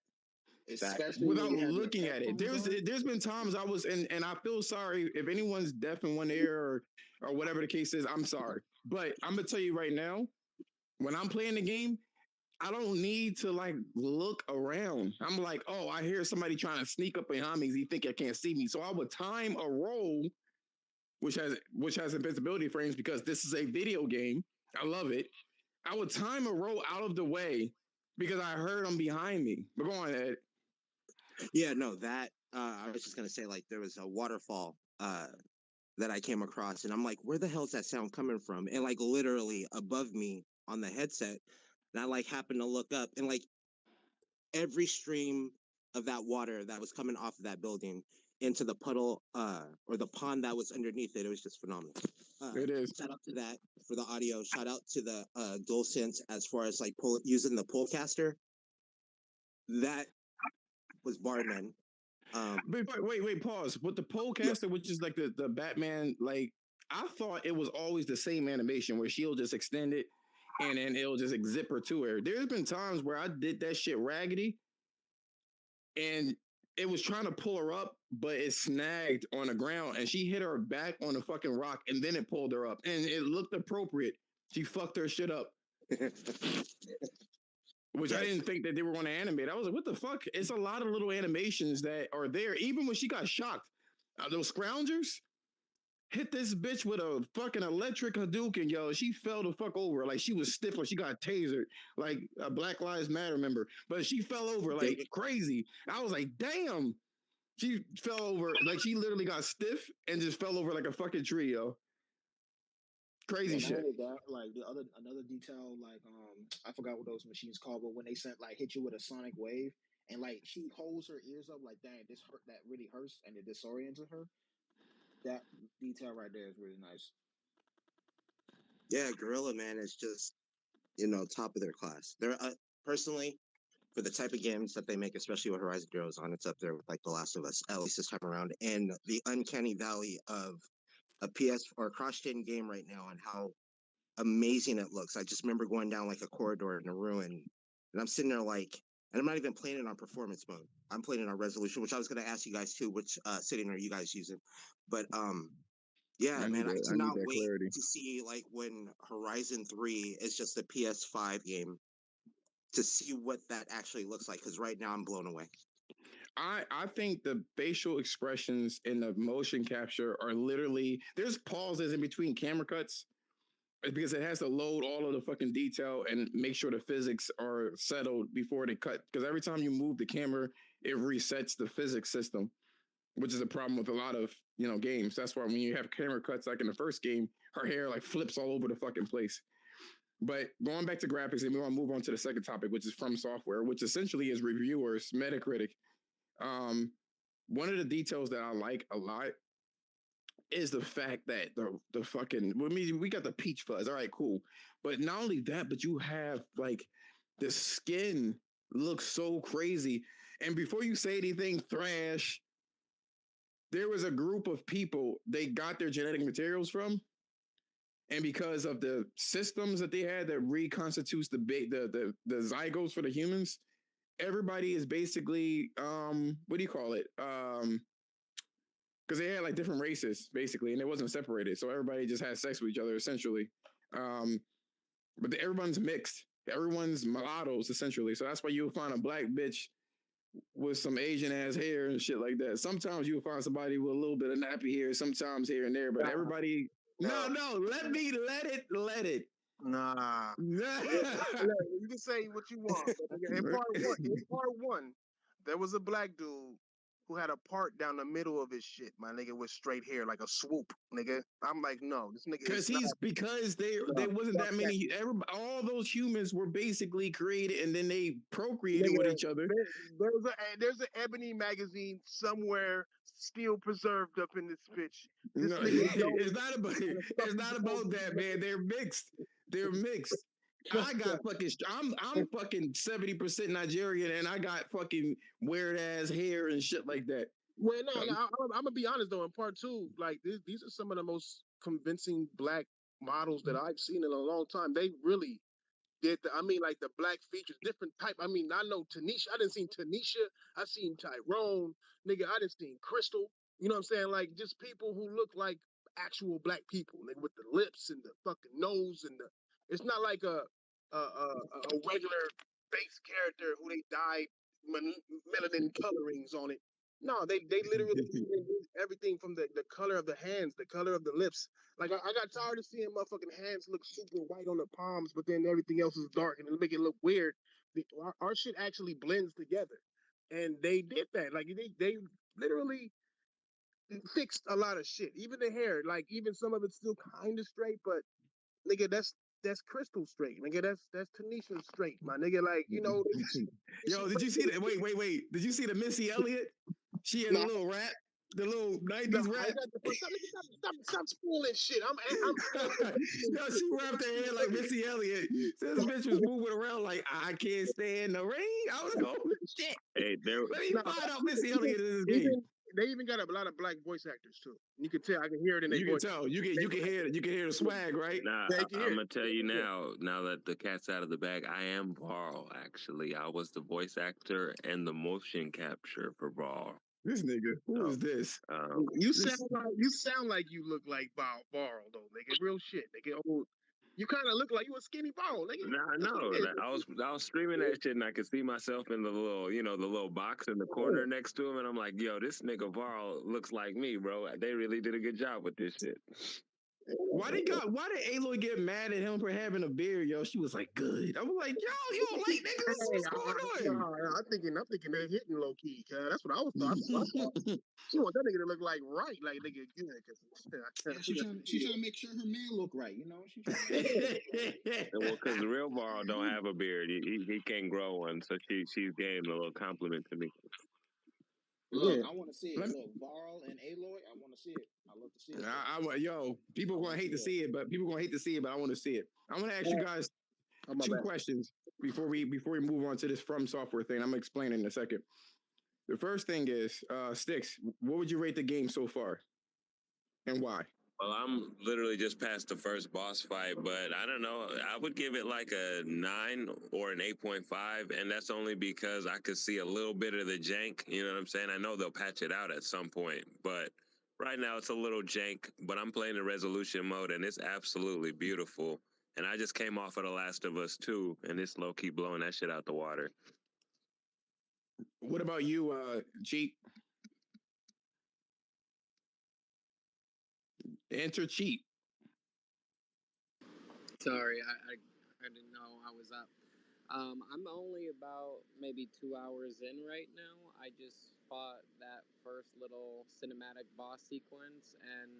Especially without looking at it. There's been times I was and I feel sorry if anyone's deaf in one ear or whatever the case is. I'm sorry, but I'm gonna tell you right now, when I'm playing the game, I don't need to like look around. I'm like, oh, I hear somebody trying to sneak up behind me. He think I can't see me, so I would time a roll, which has invisibility frames because this is a video game. I love it. I would time a roll out of the way because I heard them behind me. But go on, Ed. Yeah, no, that I was just gonna say like there was a waterfall that I came across and I'm like, where the hell's that sound coming from? And like literally above me on the headset, and I like happened to look up and like every stream of that water that was coming off of that building into the puddle or the pond that was underneath it, it was just phenomenal. It is. Shout out to that for the audio. Shout out to the DualSense as far as like using the Pullcaster. That was barman. Wait, pause. With the Polecaster, which is like the Batman, like I thought it was always the same animation where she'll just extend it and then it'll just zip her to her. There's been times where I did that shit raggedy and it was trying to pull her up, but it snagged on the ground and she hit her back on the fucking rock and then it pulled her up and it looked appropriate. She fucked her shit up. Which I didn't think that they were going to animate. I was like, what the fuck? It's a lot of little animations that are there. Even when she got shocked, those scroungers hit this bitch with a fucking electric Hadouken, yo. She fell the fuck over. Like she was stiff, like she got tasered, like a Black Lives Matter member. But she fell over like crazy. I was like, damn. She fell over, like she literally got stiff and just fell over like a fucking tree, yo. Crazy shit. That, like another detail, like I forgot what those machines called, but when they sent like hit you with a sonic wave and like she holds her ears up like dang, this hurt, that really hurts, and it disoriented her. That detail right there is really nice. Yeah, Gorilla Man is just top of their class. They're personally for the type of games that they make, especially with Horizon Zero Dawn, it's up there with like The Last of Us, at least this time around, and the uncanny valley of a PS or cross-gen game right now and how amazing it looks. I just remember going down like a corridor in a ruin, and I'm sitting there like, and I'm not even playing it on performance mode. I'm playing it on resolution, which I was going to ask you guys too, which setting are you guys using? But yeah, man, I cannot wait clarity to see like when Horizon 3 is just a PS5 game to see what that actually looks like. Because right now I'm blown away. I think the facial expressions in the motion capture are literally there's pauses in between camera cuts because it has to load all of the fucking detail and make sure the physics are settled before they cut. Because every time you move the camera, it resets the physics system, which is a problem with a lot of games. That's why when you have camera cuts like in the first game, her hair like flips all over the fucking place. But going back to graphics, and we want to move on to the second topic, which is FromSoftware, which essentially is reviewers, Metacritic. One of the details that I like a lot is the fact that the fucking, I mean, we got the peach fuzz. All right, cool. But not only that, but you have like the skin looks so crazy. And before you say anything, Thrash, there was a group of people they got their genetic materials from, and because of the systems that they had that reconstitutes the zygotes for the humans, everybody is basically what do you call it? Because they had like different races basically, and it wasn't separated, so everybody just had sex with each other essentially. Um, but everyone's mixed. Everyone's mulattoes essentially, so that's why you'll find a black bitch with some Asian ass hair and shit like that. Sometimes you'll find somebody with a little bit of nappy hair, sometimes here and there, but everybody. No, let it. Nah. You can say what you want. In part one, there was a black dude who had a part down the middle of his shit, my nigga, with straight hair, like a swoop, nigga. I'm like, no, this nigga is because there wasn't that many. All those humans were basically created, and then they procreated with each other. There's an Ebony magazine somewhere still preserved up in this bitch. This No, it's not about that, man. They're mixed. They're mixed. I got fucking. I'm fucking 70% Nigerian, and I got fucking weird ass hair and shit like that. Well, no, I'm gonna be honest though. In part two, like these are some of the most convincing black models that I've seen in a long time. They really did. I mean, like the black features, different type. I mean, I know Tanisha. I didn't see Tanisha. I seen Tyrone, nigga. I didn't see Crystal. You know what I'm saying? Like just people who look like actual black people, nigga, with the lips and the fucking nose and the. It's not like a regular base character who they dyed melanin colorings on it. No, they literally did everything from the color of the hands, the color of the lips. Like I got tired of seeing motherfucking hands look super white on the palms, but then everything else is dark and it make it look weird. Our shit actually blends together, and they did that. Like they literally fixed a lot of shit. Even the hair, like even some of it's still kind of straight, but nigga, that's crystal straight, nigga. That's Tanisha straight, my nigga. Like you know. Yo, did you see that? Wait. Did you see the Missy Elliott? She had a little rap, the little 90s rap. Stop spoiling shit. Yo, she wrapped her hair like Missy Elliott. This bitch was moving around like I can't stand the rain. I was going, shit. Hey, let me find out Missy Elliott in this game. They even got a lot of black voice actors too. You can tell. I can hear it in their voice. You can tell. You can hear it. You can hear the swag, right? Nah, I'm gonna tell you now that the cat's out of the bag, I am Varl. Actually, I was the voice actor and the motion capture for Varl. This nigga, who is this? You sound like you look like Varl though, nigga. Real shit, nigga. Oh, you kind of look like you a skinny Varl, nigga. Nah, no, I was streaming that shit and I could see myself in the little box in the corner next to him, and I'm like, yo, this nigga Varl looks like me, bro. They really did a good job with this shit. Why did Aloy get mad at him for having a beard, yo? She was like, good. I was like, yo, you don't like niggas? What's going on? I'm thinking they're hitting low key, cause that's what I was thought. She want that nigga to look like nigga good. She's trying to make sure her man look right, you know. Well, because the real Varl don't have a beard, he can't grow one, so she's gave him a little compliment to me. Look, I want to see it. Look, Varl and Aloy, I want to see it. I love to see it. People gonna hate to see it, but I want to see it. I want to ask you guys two questions before we move on to this FromSoftware thing. I'm gonna explain in a second. The first thing is, Sticks, what would you rate the game so far, and why? Well, I'm literally just past the first boss fight, but I don't know. I would give it like a 9 or an 8.5, and that's only because I could see a little bit of the jank. You know what I'm saying? I know they'll patch it out at some point, but right now it's a little jank. But I'm playing the resolution mode, and it's absolutely beautiful. And I just came off of The Last of Us 2, and it's low-key blowing that shit out the water. What about you, Cheat? Enter Cheat. Sorry, I didn't know I was up. I'm only about maybe 2 hours in right now. I just fought that first little cinematic boss sequence, and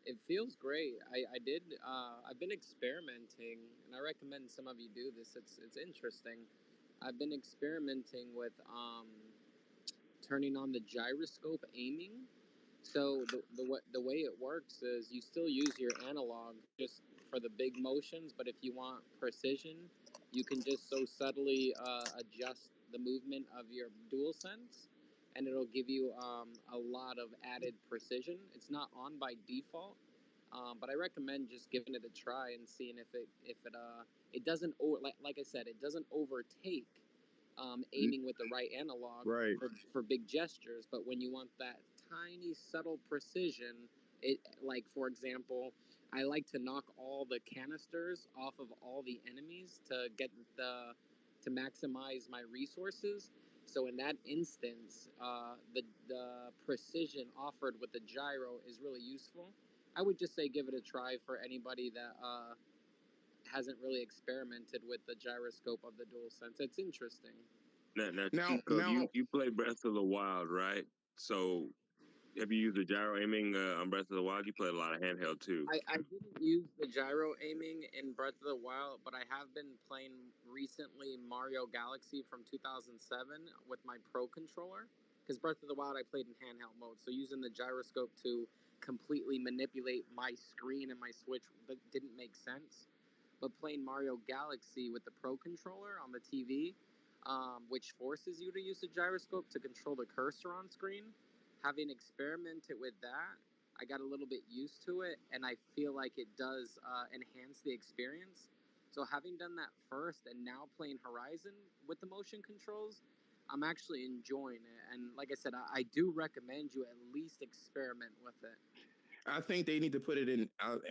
it feels great. I've been experimenting, and I recommend some of you do this. It's interesting. I've been experimenting with turning on the gyroscope aiming, So the way it works is you still use your analog just for the big motions, but if you want precision, you can just so subtly adjust the movement of your DualSense, and it'll give you a lot of added precision. It's not on by default, but I recommend just giving it a try and seeing if it doesn't like I said, it doesn't overtake aiming with the right analog Right. for big gestures, but when you want that tiny subtle precision, it, like for example, I like to knock all the canisters off of all the enemies to get to maximize my resources. So in that instance, the precision offered with the gyro is really useful. I would just say give it a try for anybody that hasn't really experimented with the gyroscope of the DualSense. It's interesting. Now, Chico, you play Breath of the Wild, right? So have you used the gyro aiming on Breath of the Wild? You played a lot of handheld too. I didn't use the gyro aiming in Breath of the Wild, but I have been playing recently Mario Galaxy from 2007 with my Pro controller. Because Breath of the Wild I played in handheld mode, so using the gyroscope to completely manipulate my screen and my Switch didn't make sense. But playing Mario Galaxy with the Pro controller on the TV, which forces you to use the gyroscope to control the cursor on screen, having experimented with that, I got a little bit used to it, and I feel like it does enhance the experience. So having done that first and now playing Horizon with the motion controls, I'm actually enjoying it. And like I said, I do recommend you at least experiment with it. I think they need to put it in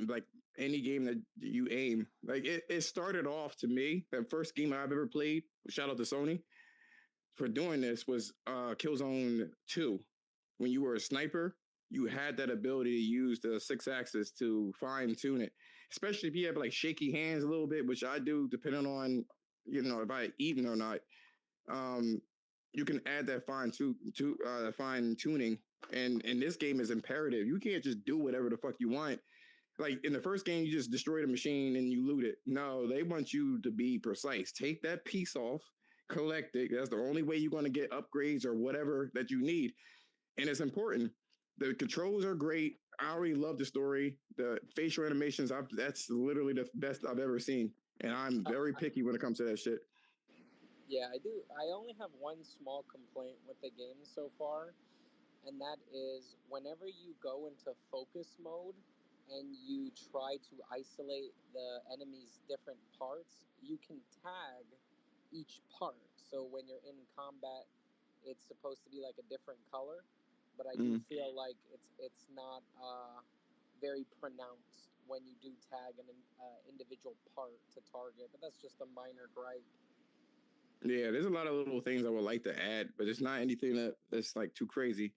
like any game that you aim. Like it started off to me. The first game I've ever played, shout out to Sony for doing this, was Killzone 2. When you were a sniper, you had that ability to use the 6-axis to fine tune it, especially if you have like shaky hands a little bit, which I do, depending on if I eaten or not. Um, you can add that fine tuning, and this game is imperative. You can't just do whatever the fuck you want. Like in the first game, you just destroy the machine and you loot it. No, they want you to be precise. Take that piece off, collect it. That's the only way you're going to get upgrades or whatever that you need. And it's important. The controls are great. I already love the story. The facial animations, that's literally the best I've ever seen. And I'm very picky when it comes to that shit. Yeah, I do. I only have one small complaint with the game so far, and that is whenever you go into focus mode and you try to isolate the enemy's different parts, you can tag each part. So when you're in combat, it's supposed to be like a different color, but I do feel like it's not very pronounced when you do tag an individual part to target. But that's just a minor gripe. Yeah, there's a lot of little things I would like to add, but it's not anything that's like too crazy.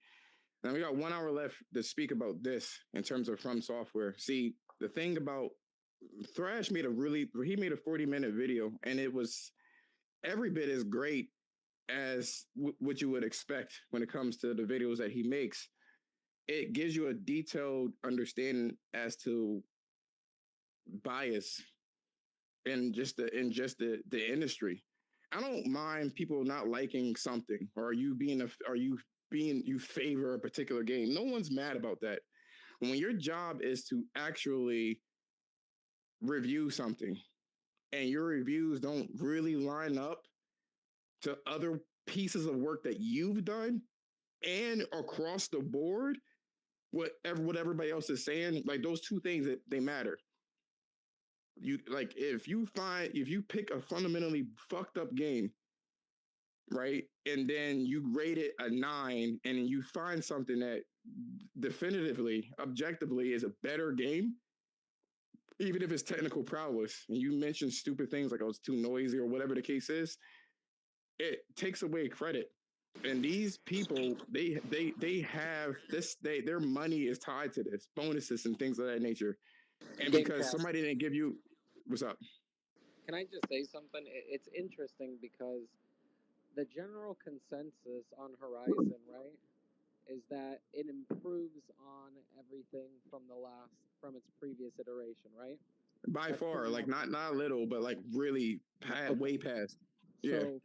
Now we got 1 hour left to speak about this in terms of FromSoftware. See, the thing about Thrash made he made a 40-minute video, and it was every bit as great as what you would expect when it comes to the videos that he makes. It gives you a detailed understanding as to bias in just the industry. I don't mind people not liking something, or you favor a particular game. No one's mad about that. When your job is to actually review something and your reviews don't really line up to other pieces of work that you've done and across the board, what everybody else is saying, like those two things that they matter. You like if you pick a fundamentally fucked up game, right, and then you rate it a 9, and then you find something that definitively, objectively is a better game, even if it's technical prowess, and you mention stupid things like, oh, it's too noisy or whatever the case is, it takes away credit. And these people, they have this, their money is tied to this, bonuses and things of that nature. And because Gamecast. somebody didn't give you, what's up? Can I just say something? It's interesting because the general consensus on Horizon, right, is that it improves on everything from its previous iteration, right? By That's far, like not a little, but like really okay. way past. Yeah. So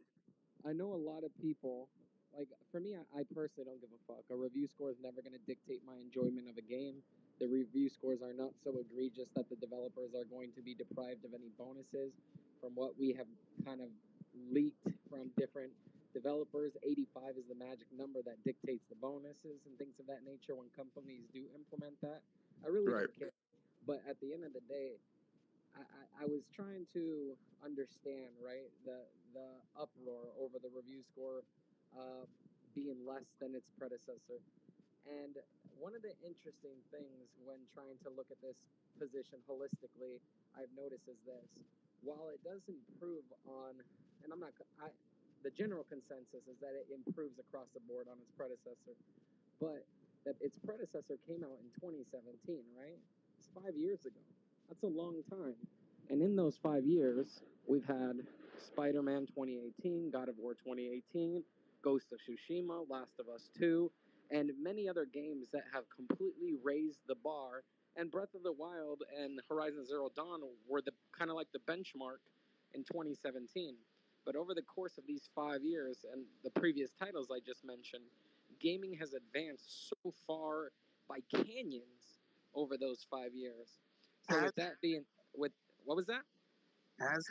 I know a lot of people like for me, I personally don't give a fuck. A review score is never going to dictate my enjoyment of a game. The review scores are not so egregious that the developers are going to be deprived of any bonuses. From what we have kind of leaked from different developers, 85 is the magic number that dictates the bonuses and things of that nature when companies do implement that. I really Right. don't care. But at the end of the day, I was trying to understand, right, the uproar over the review score uh, being less than its predecessor. And one of the interesting things when trying to look at this position holistically, I've noticed is this: while it does improve on, and I'm not, the general consensus is that it improves across the board on its predecessor, but that its predecessor came out in 2017, right? It's 5 years ago. That's a long time. And in those 5 years, we've had Spider Man 2018, God of War 2018, Ghost of Tsushima, Last of Us 2, and many other games that have completely raised the bar. And Breath of the Wild and Horizon Zero Dawn were the kind of like the benchmark in 2017. But over the course of these 5 years and the previous titles I just mentioned, gaming has advanced so far by canyons over those 5 years. So Has with that being, with what was that? has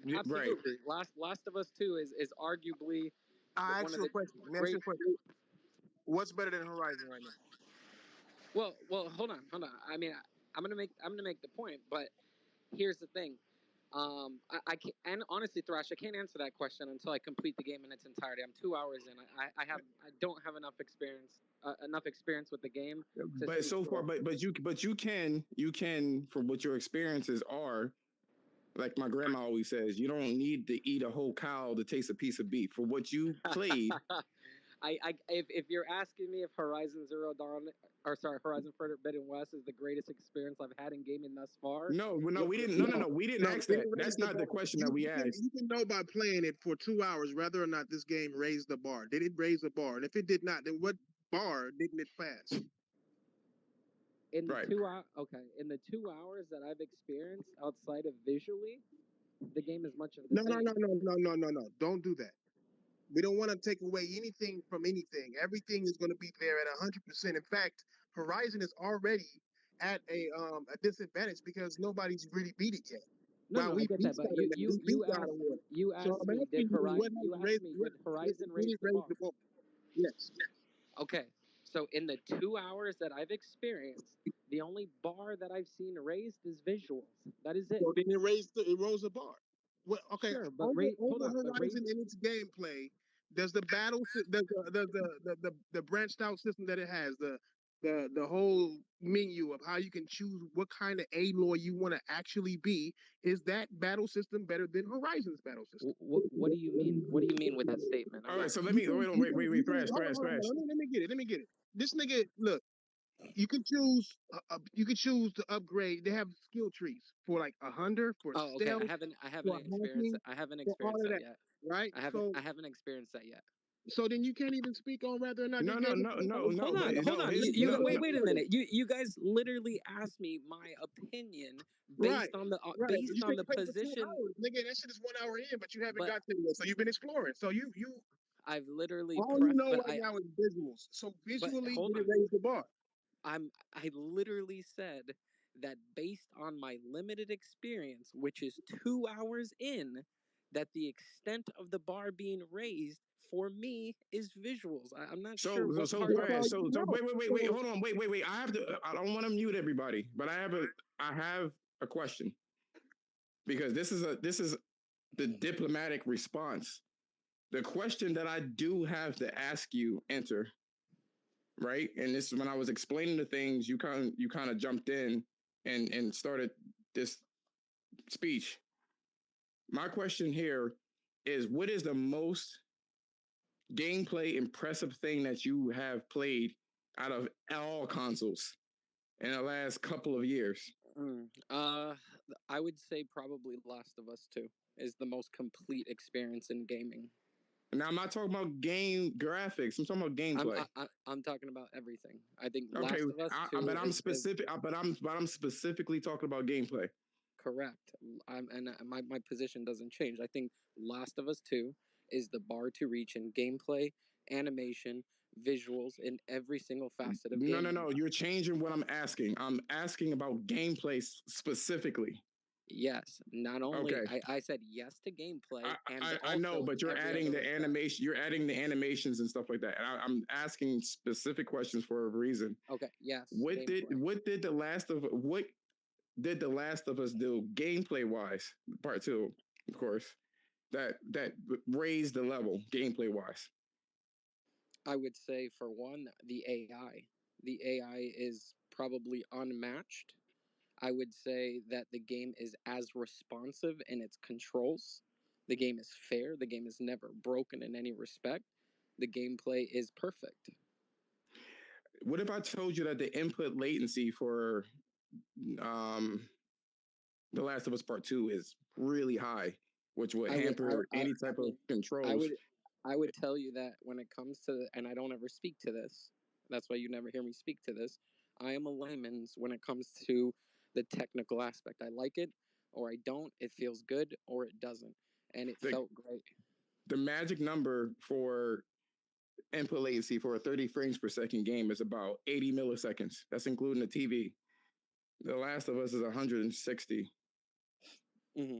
Right. Absolutely, Last of Us 2 is arguably I one ask of you a the question. Let me ask great. you a question. What's better than Horizon right now? Well, hold on. I mean, I'm gonna make the point, but here's the thing. I can't, and honestly, Thrash, I can't answer that question until I complete the game in its entirety. I'm 2 hours in. I don't have enough experience with the game to But say so far, sure. but you can from what your experiences are. Like my grandma always says, you don't need to eat a whole cow to taste a piece of beef. For what you played, If you're asking me if Horizon Zero Dawn, or sorry, Horizon Forbidden West is the greatest experience I've had in gaming thus far, no, it, we it, didn't. it, No, we didn't No, ask did that. it raise That's the not bar? the question that we asked. You can know by playing it for 2 hours whether or not this game raised the bar. Did it raise the bar? And if it did not, then what bar didn't it pass? in the Right. 2 hour, okay, in the 2 hours that I've experienced outside of visually, the game is much of the No, no, same. no, no, no, no, no, no. Don't do that. We don't want to take away anything from anything. Everything is going to be there at 100%. In fact, Horizon is already at a disadvantage because nobody's really beat it yet. No, While I we get beat that, but Spider-Man, we beat God of War. you So asked I'm me, asking you, you asked me, did Horizon did raise it the raise bar? the bar? Yes. Okay, so in the 2 hours that I've experienced, the only bar that I've seen raised is visuals. That is it. So then it rose the bar. Well, okay, Sure, but rate. Hold over on, but rate. Horizon in its gameplay, does the battle does the branched out system that it has, the whole menu of how you can choose what kind of Aloy you want to actually be, is that battle system better than Horizon's battle system? What do you mean? What do you mean with that statement? I'm All right. not. So let me wait. Thrash. Let me get it. Let me get it. This nigga, look, you can choose. You can choose to upgrade. They have skill trees for like a hunter, for Oh, okay. stealth, I haven't for experienced. hacking, I haven't for all experienced of that that, yet. right? I haven't experienced that yet. So then you can't even speak on whether or not this No, game no, is no, better. no, no. But Hold no, on. his You no, wait, no. wait a minute. You guys literally asked me my opinion Right, right. You based said on you the played for two position, hours, nigga. That shit is 1 hour in, but you haven't but got to it. So you've been exploring. So you I've literally all you know but right now is visuals. So but visually, hold did it on. raise the bar? I literally said that based on my limited experience, which is 2 hours in, that the extent of the bar being raised for me is visuals. I'm not sure what part That's of all Thrash. you So know. wait. So Hold on. Wait. I have to. I don't want to mute everybody, but I have a question because this is the diplomatic response. The question that I do have to ask you, enter, right? And this is when I was explaining the things you kind of jumped in and started this speech. My question here is what is the most gameplay impressive thing that you have played out of all consoles in the last couple of years? I would say probably Last of Us 2 is the most complete experience in gaming. Now I'm not talking about game graphics. I'm talking about gameplay. I'm talking about everything. I think Okay, Last of Us 2 but I'm is specific. But I'm specifically talking about gameplay. correct. My position doesn't change. I think Last of Us 2 is the bar to reach in gameplay animation, visuals in every single facet of No, gaming. no, no. You're changing what I'm asking. I'm asking about gameplay specifically. Yes, not only Okay. I said yes to gameplay and I know, also but you're every adding other the respect. animation. You're adding the animations and stuff like that. And I'm asking specific questions for a reason. Okay, yes. What did gameplay. the Last of what did the Last of Us do gameplay wise? Part two, of course. That raised the level gameplay wise. I would say for one, the AI. The AI is probably unmatched. I would say that the game is as responsive in its controls. The game is fair. The game is never broken in any respect. The gameplay is perfect. What if I told you that the input latency for um, The Last of Us Part Two is really high, which would I would, hamper any I type of mean, I controls? would, I would tell you that when it comes to, and I don't ever speak to this. That's why you never hear me speak to this. I am a layman's when it comes to the technical aspect. I like it, or I don't. It feels good, or it doesn't, and it The felt great. the magic number for input latency for a 30 frames per second game is about 80 milliseconds. That's including the TV. The Last of Us is 160, Hmm.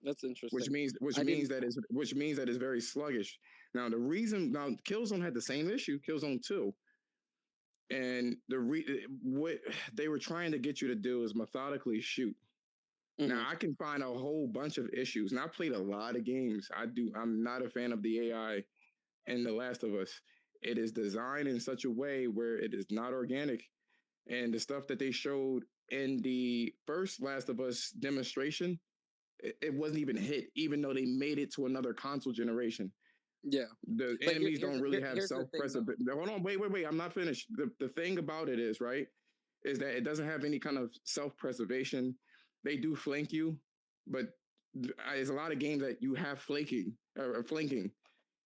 That's which interesting. means I didn't. which means that it's very sluggish. Now the reason now Killzone had the same issue, Killzone 2. And what they were trying to get you to do is methodically shoot. Now Hmm. I can find a whole bunch of issues, and I played a lot of games. I'm not a fan of the AI in The Last of Us. It is designed in such a way where it is not organic, and the stuff that they showed in the first Last of Us demonstration, it wasn't even hit, even though they made it to another console generation. Yeah, The but enemies don't really have here's the self thing though. preservation. Hold on, wait. I'm not finished. The thing about it is, right, is that it doesn't have any kind of self preservation. They do flank you, but there's a lot of games that you have flanking or flanking.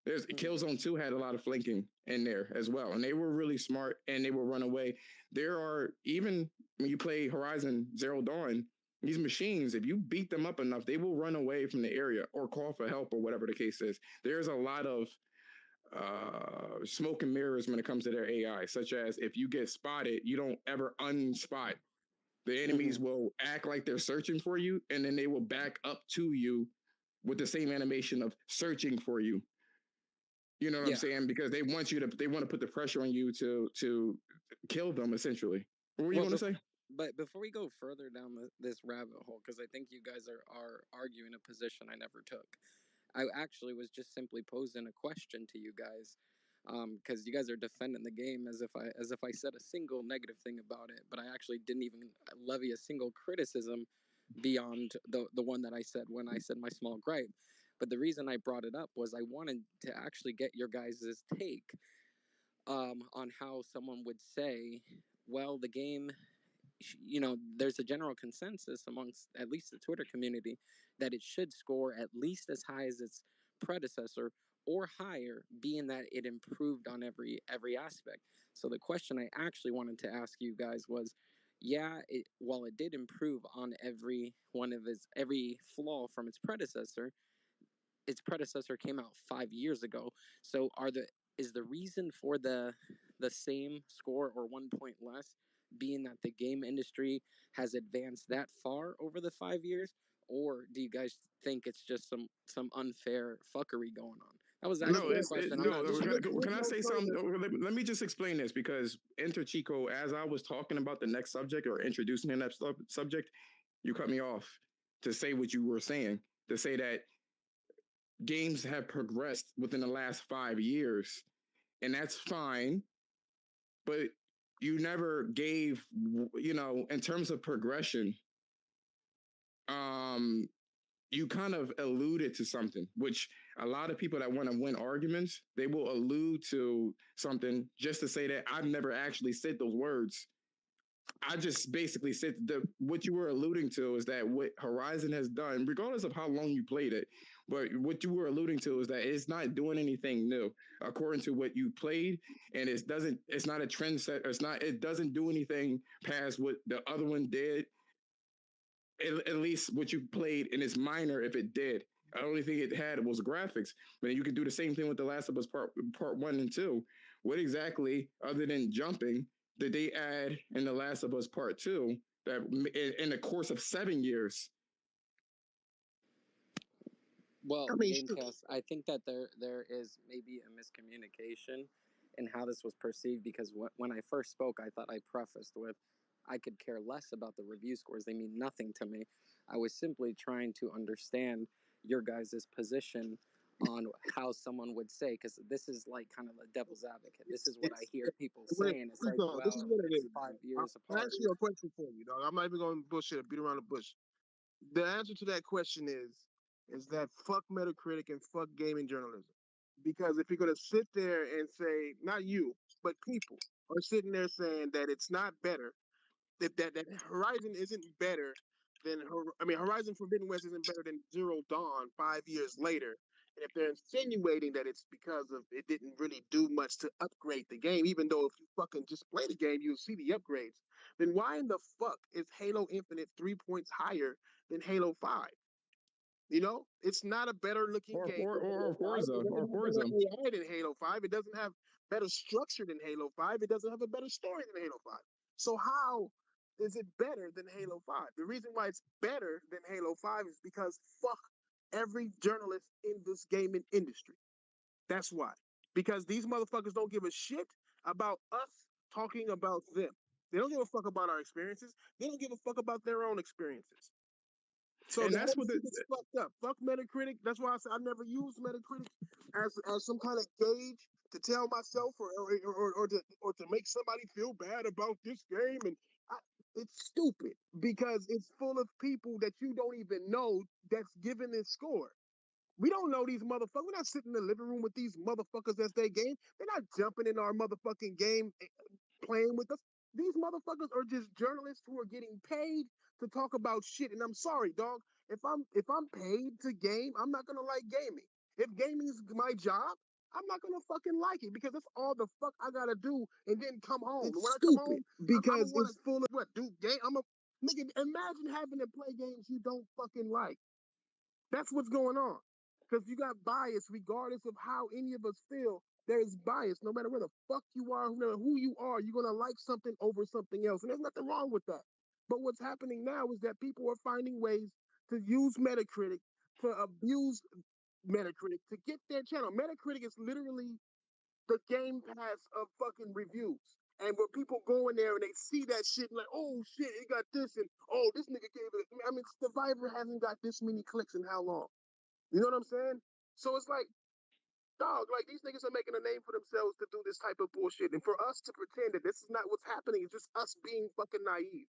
There's Hmm. Killzone 2 had a lot of flanking in there as well, and they were really smart and they will run away. There are even when you play Horizon Zero Dawn, these machines, if you beat them up enough, they will run away from the area or call for help or whatever the case is. There's a lot of smoke and mirrors when it comes to their AI, such as if you get spotted, you don't ever unspot. The enemies Hmm. will act like they're searching for you, and then they will back up to you with the same animation of searching for you. You know what I'm Yeah. saying? Because they want to put the pressure on you to kill them essentially. What were you Well, going to say? but before we go further down this rabbit hole, because I think you guys are arguing a position I never took. I actually was just simply posing a question to you guys, because you guys are defending the game as if I said a single negative thing about it, but I actually didn't even levy a single criticism beyond the one that I said when I said my small gripe. But the reason I brought it up was I wanted to actually get your guys' take on how someone would say, well, the game, there's a general consensus amongst at least the Twitter community that it should score at least as high as its predecessor or higher, being that it improved on every aspect. So the question I actually wanted to ask you guys was, yeah, while it did improve on every flaw from its predecessor came out 5 years ago. So is the reason for the same score or 1 point less being that the game industry has advanced that far over the 5 years, or do you guys think it's just some unfair fuckery going on? That was No, actually the question. I'm no. not sure. Look Can I no say something? further. Let me just explain this because Enter Chico, as I was talking about the next subject or introducing the next subject, you cut me off to say what you were saying. To say that games have progressed within the last 5 years, and that's fine. But you never gave, in terms of progression, um, you kind of alluded to something, which a lot of people that want to win arguments, they will allude to something just to say that I've never actually said those words. I just basically said what you were alluding to is that what Horizon has done, regardless of how long you played it, but what you were alluding to is that it's not doing anything new according to what you played, and it's not a trend set. It doesn't do anything past what the other one did. At least what you played, and it's minor if it did. I only think it had was graphics, but you could do the same thing with The Last of Us part 1 and 2. What exactly, other than jumping, did they add in The Last of Us Part 2 that in the course of 7 years? Well, I mean, Gamecast, I think that there is maybe a miscommunication in how this was perceived, because when I first spoke, I thought I prefaced with, I could care less about the review scores. They mean nothing to me. I was simply trying to understand your guys' position on how someone would say, because this is like kind of a devil's advocate. This is what I hear people saying. It's like, this is well, what it it's is. 5 years I'll apart. ask you a question for you, dog. I'm not even going to bullshit, beat around the bush. The answer to that question is that fuck Metacritic and fuck gaming journalism. Because if you're gonna sit there and say, not you, but people are sitting there saying that it's not better, that Horizon isn't better than Horizon Forbidden West isn't better than Zero Dawn 5 years later. And if they're insinuating that it's because of it didn't really do much to upgrade the game, even though if you fucking just play the game, you'll see the upgrades, then why in the fuck is Halo Infinite 3 points higher than Halo 5? You know, it's not a better looking game than Halo 5. Forza, It doesn't or have better Forza. AI than Halo 5. It doesn't have better structure than Halo 5. It doesn't have a better story than Halo 5. So how is it better than Halo 5? The reason why it's better than Halo 5 is because fuck every journalist in this gaming industry. That's why. Because these motherfuckers don't give a shit about us talking about them. They don't give a fuck about our experiences. They don't give a fuck about their own experiences. So And the that's whole what shit is fucked up. Fuck Metacritic. That's why I said I never used Metacritic as some kind of gauge to tell myself or to make somebody feel bad about this game. And it's stupid because it's full of people that you don't even know that's giving this score. We don't know these motherfuckers. We're not sitting in the living room with these motherfuckers as their game. They're not jumping in our motherfucking game playing with us. These motherfuckers are just journalists who are getting paid to talk about shit. And I'm sorry, dog. If I'm paid to game, I'm not gonna like gaming. If gaming is my job, I'm not gonna fucking like it because that's all the fuck I gotta do and then come home. It's and when stupid I come home, because it's full of what? Do game? I'm a nigga. Imagine having to play games you don't fucking like. That's what's going on. Because you got bias, regardless of how any of us feel. There's bias, no matter where the fuck you are, no matter who you are, you're gonna like something over something else, and there's nothing wrong with that. But what's happening now is that people are finding ways to use Metacritic, to abuse Metacritic, to get their channel. Metacritic is literally the Game Pass of fucking reviews. And when people go in there and they see that shit, like, oh shit, it got this, and oh, this nigga gave it. I mean, Survivor hasn't got this many clicks in how long? You know what I'm saying? So it's like, dog, like these niggas are making a name for themselves to do this type of bullshit. And for us to pretend that this is not what's happening, it's just us being fucking naive.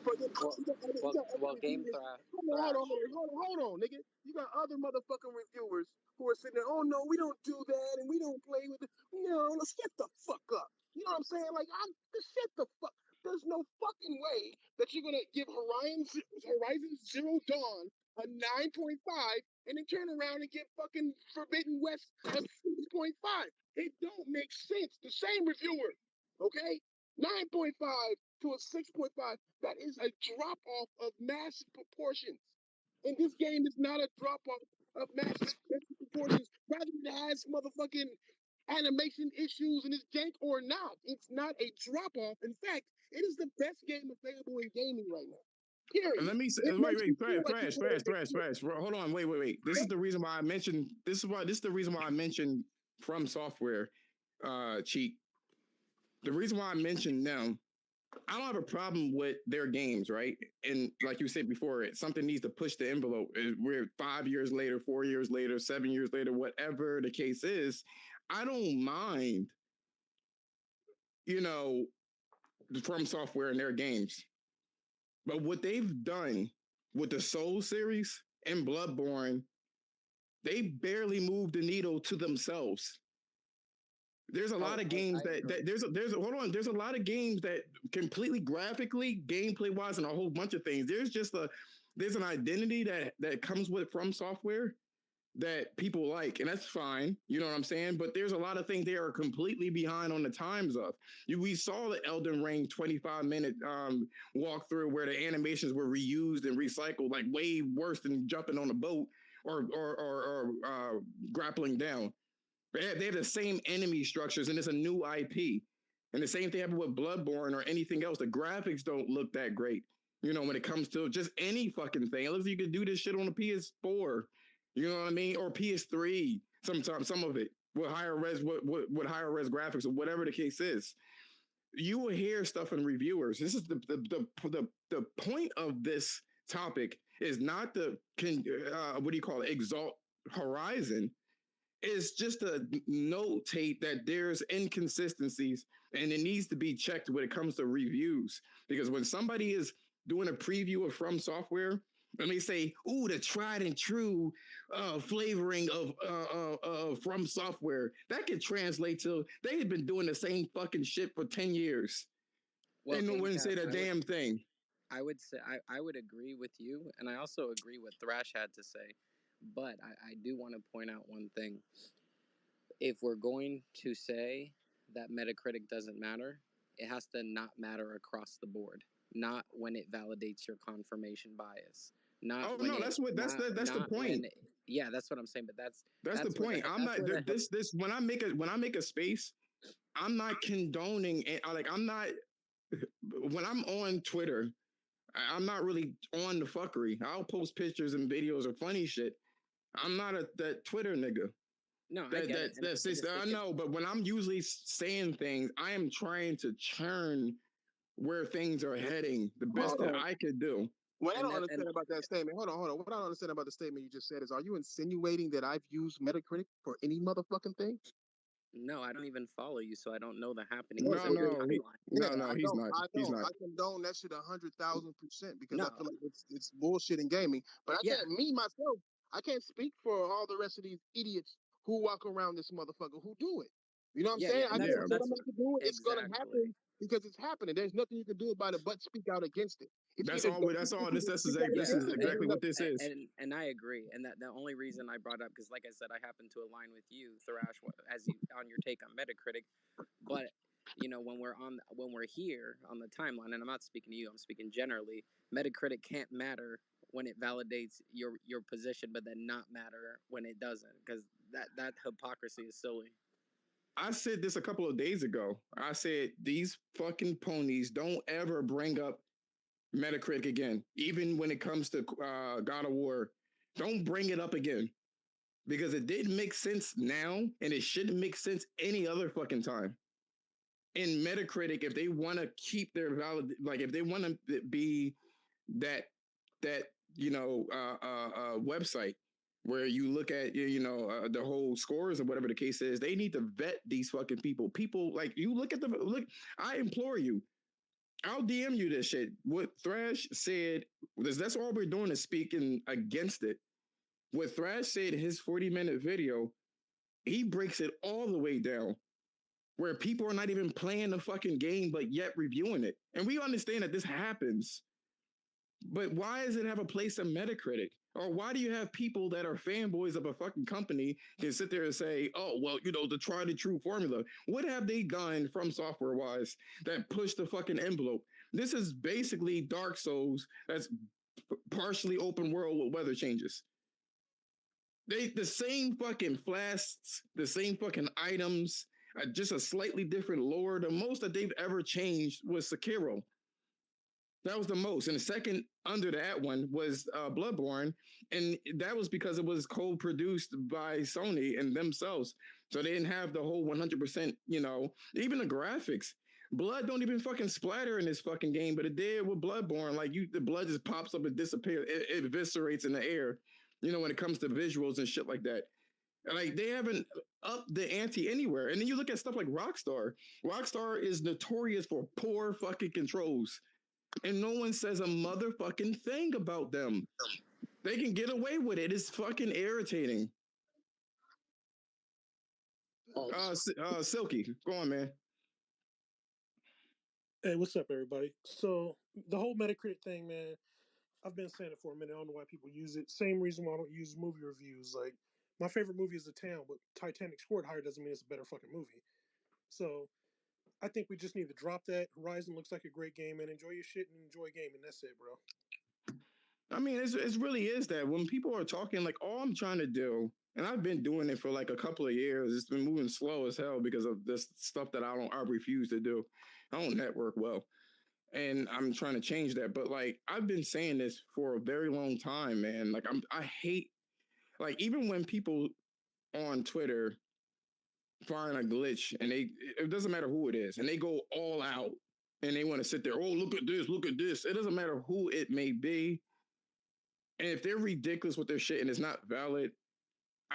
But then Well, Game Thrash. hold on, nigga. You got other motherfucking reviewers who are sitting there, oh no, we don't do that and we don't play with it. No, let's get the fuck up. You know what I'm saying? Like, shut the fuck. There's no fucking way that you're gonna give Horizon Zero Dawn a 9.5 and then turn around and give fucking Forbidden West a 6.5. It don't make sense. The same reviewer, okay? 9.5 to a 6.5. That is a drop off of massive proportions. And this game is not a drop off of massive proportions. Rather, it has motherfucking animation issues and it's jank or not. It's not a drop off. In fact, it is the best game available in gaming right now. Period. And let me say, wait, Thrash. Hold on, wait. This is the reason why I mentioned. This is the reason why I mentioned FromSoftware, cheat. The reason why I mentioned them, I don't have a problem with their games, right? And like you said before, something needs to push the envelope. We're 5 years later, 4 years later, 7 years later, whatever the case is. I don't mind, FromSoftware and their games. But what they've done with the Soul series and Bloodborne, they barely moved the needle to themselves. There's a lot of games there's a lot of games that completely graphically, gameplay wise, and a whole bunch of things. There's an identity that comes with FromSoftware that people like, and that's fine. You know what I'm saying? But there's a lot of things they are completely behind on the times of. We saw the Elden Ring 25-minute walkthrough where the animations were reused and recycled, like way worse than jumping on a boat. or grappling down. They have the same enemy structures, and it's a new IP. And the same thing happened with Bloodborne or anything else. The graphics don't look that great. When it comes to just any fucking thing. It looks like you could do this shit on a PS4. You know what I mean? Or PS3. Sometimes some of it with higher res, with higher res graphics or whatever the case is. You will hear stuff in reviewers. This is the point of this topic is not the what do you call it? Exalt Horizon. It's just to notate that there's inconsistencies and it needs to be checked when it comes to reviews. Because when somebody is doing a preview of FromSoftware and they say, "Ooh, the tried and true flavoring of FromSoftware," that could translate to they had been doing the same fucking shit for 10 years. Well, and no one said a damn thing. I would say I would agree with you, and I also agree with Thrash had to say, but I do want to point out one thing. If we're going to say that Metacritic doesn't matter, it has to not matter across the board. Not when it validates your confirmation bias. Not when no, that's the point. Yeah, that's what I'm saying. But that's the point. I'm not this when I make a space, I'm not condoning it. Like I'm not when I'm on Twitter, I'm not really on the fuckery. I'll post pictures and videos of funny shit. I'm not that Twitter nigga. No, I get it. I know, but when I'm usually saying things, I am trying to churn where things are heading the best that I could do. What I don't understand about that statement, hold on. What I don't understand about the statement you just said is, are you insinuating that I've used Metacritic for any motherfucking thing? No, I don't even follow you, so I don't know the happening. No, he's not. I condone that shit 100,000% because I feel like it's bullshit in gaming. But I can't, me myself, I can't speak for all the rest of these idiots who walk around this motherfucker who do it. You know what I'm saying? I can't tell them not to do it. It's gonna happen because it's happening. There's nothing you can do about it but speak out against it. That's all. This is exactly what this is. And I agree. And that the only reason I brought up, because like I said, I happen to align with you, Thrash, as you on your take on Metacritic. But when we're here on the timeline, and I'm not speaking to you, I'm speaking generally. Metacritic can't matter when it validates your position, but then not matter when it doesn't, because that hypocrisy is silly. I said this a couple of days ago. I said these fucking ponies don't ever bring up Metacritic again, even when it comes to God of War. Don't bring it up again because it didn't make sense now, and it shouldn't make sense any other fucking time. In Metacritic, if they want to keep their valid, like if they want to be that website where you look at the whole scores or whatever the case is, they need to vet these fucking people. People like you look. I implore you. I'll DM you this shit. What Thrash said, that's all we're doing is speaking against it. What Thrash said in his 40-minute video, he breaks it all the way down. Where people are not even playing the fucking game, but yet reviewing it. And we understand that this happens. But why does it have a place in Metacritic? Or why do you have people that are fanboys of a fucking company can sit there and say, "Oh, well, the tried and true formula." What have they done from software wise that push the fucking envelope? This is basically Dark Souls that's partially open world with weather changes. The same fucking flasks, the same fucking items, just a slightly different lore. The most that they've ever changed was Sekiro. That was the most. And the second under that one was Bloodborne. And that was because it was co-produced by Sony and themselves. So they didn't have the whole 100%, even the graphics. Blood don't even fucking splatter in this fucking game, but it did with Bloodborne. Like the blood just pops up and disappears. It eviscerates in the air, when it comes to visuals and shit like that. Like they haven't upped the ante anywhere. And then you look at stuff like Rockstar. Rockstar is notorious for poor fucking controls. And no one says a motherfucking thing about them. They can get away with it. It's fucking irritating. Silky, go on, man. Hey, what's up, everybody? So the whole Metacritic thing, man, I've been saying it for a minute. I don't know why people use it. Same reason why I don't use movie reviews. Like, my favorite movie is The Town, but Titanic scored higher doesn't mean it's a better fucking movie. So I think we just need to drop that. Horizon looks like a great game, and enjoy your shit and enjoy gaming. That's it, bro. I mean, it really is that when people are talking, like all I'm trying to do, and I've been doing it for like a couple of years. It's been moving slow as hell because of this stuff that I refuse to do. I don't network well, and I'm trying to change that. But like I've been saying this for a very long time, man. Like I hate like even when people on Twitter find a glitch and it doesn't matter who it is, and they go all out and they want to sit there. Oh, look at this, look at this. It doesn't matter who it may be. And if they're ridiculous with their shit and it's not valid,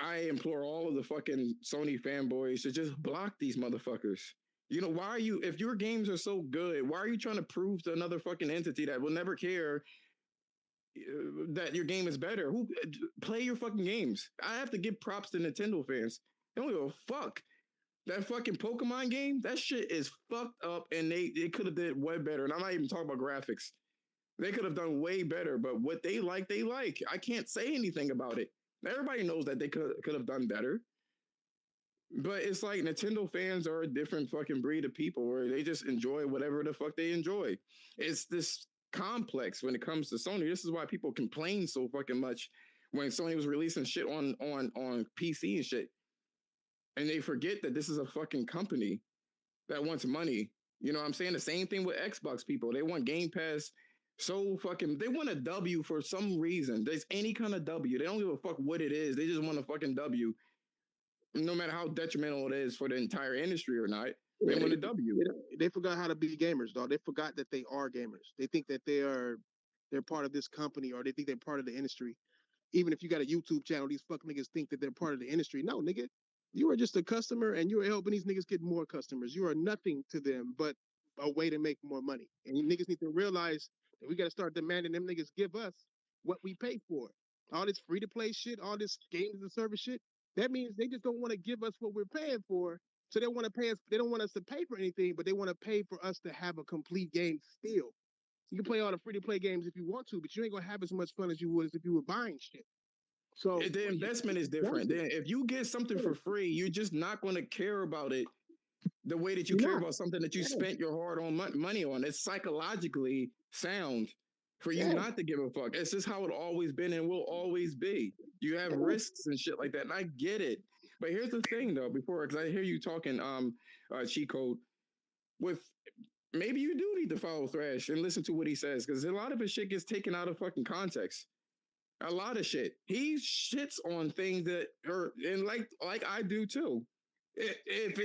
I implore all of the fucking Sony fanboys to just block these motherfuckers. You know, why are you, if your games are so good, why are you trying to prove to another fucking entity that will never care that your game is better? Who play your fucking games? I have to give props to Nintendo fans. They don't give a fuck. That fucking Pokemon game, that shit is fucked up, and they could have did way better. And I'm not even talking about graphics. They could have done way better, but what they like, they like. I can't say anything about it. Everybody knows that they could have done better. But it's like Nintendo fans are a different fucking breed of people where they just enjoy whatever the fuck they enjoy. It's this complex when it comes to Sony. This is why people complain so fucking much when Sony was releasing shit on PC and shit. And they forget that this is a fucking company that wants money. You know what I'm saying? The same thing with Xbox people. They want Game Pass so fucking, they want a W for some reason. There's any kind of W. They don't give a fuck what it is. They just want a fucking W. No matter how detrimental it is for the entire industry or not, they want a W. They forgot how to be gamers, dog. They forgot that they are gamers. They think that they're part of this company, or they think they're part of the industry. Even if you got a YouTube channel, these fuck niggas think that they're part of the industry. No, nigga, you are just a customer, and you are helping these niggas get more customers. You are nothing to them but a way to make more money. And you niggas need to realize that we got to start demanding them niggas give us what we pay for. All this free to play shit, all this games as a service shit. That means they just don't want to give us what we're paying for. So they want to pay us. They don't want us to pay for anything, but they want to pay for us to have a complete game still. You can play all the free to play games if you want to, but you ain't gonna have as much fun as you would as if you were buying shit. So The investment is different. Then if you get something for free, you're just not going to care about it the way that you care about something that you spent your hard-earned money on. It's psychologically sound for you not to give a fuck. It's just how it always been and will always be. You have risks and shit like that, and I get it. But here's the thing, though. Because I hear you talking, cheat code with. Maybe you do need to follow Thrash and listen to what he says because a lot of his shit gets taken out of fucking context. A lot of shit. He shits on things that are, and like I do too. If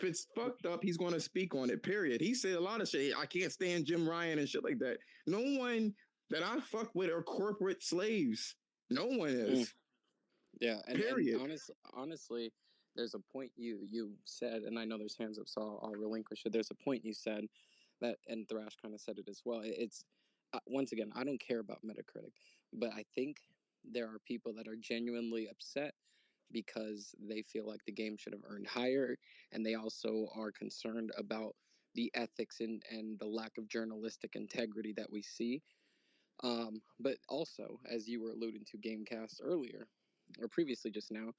it's fucked up, he's going to speak on it. Period. He said a lot of shit. I can't stand Jim Ryan and shit like that. No one that I fuck with are corporate slaves. No one is. Yeah, and period. honestly, there's a point you said, and I know there's hands up, so I'll relinquish it. There's a point you said that, and Thrash kind of said it as well. It's once again, I don't care about Metacritic, but I think there are people that are genuinely upset because they feel like the game should have earned higher, and they also are concerned about the ethics and the lack of journalistic integrity that we see. But also, as you were alluding to Gamecast earlier, or previously just now,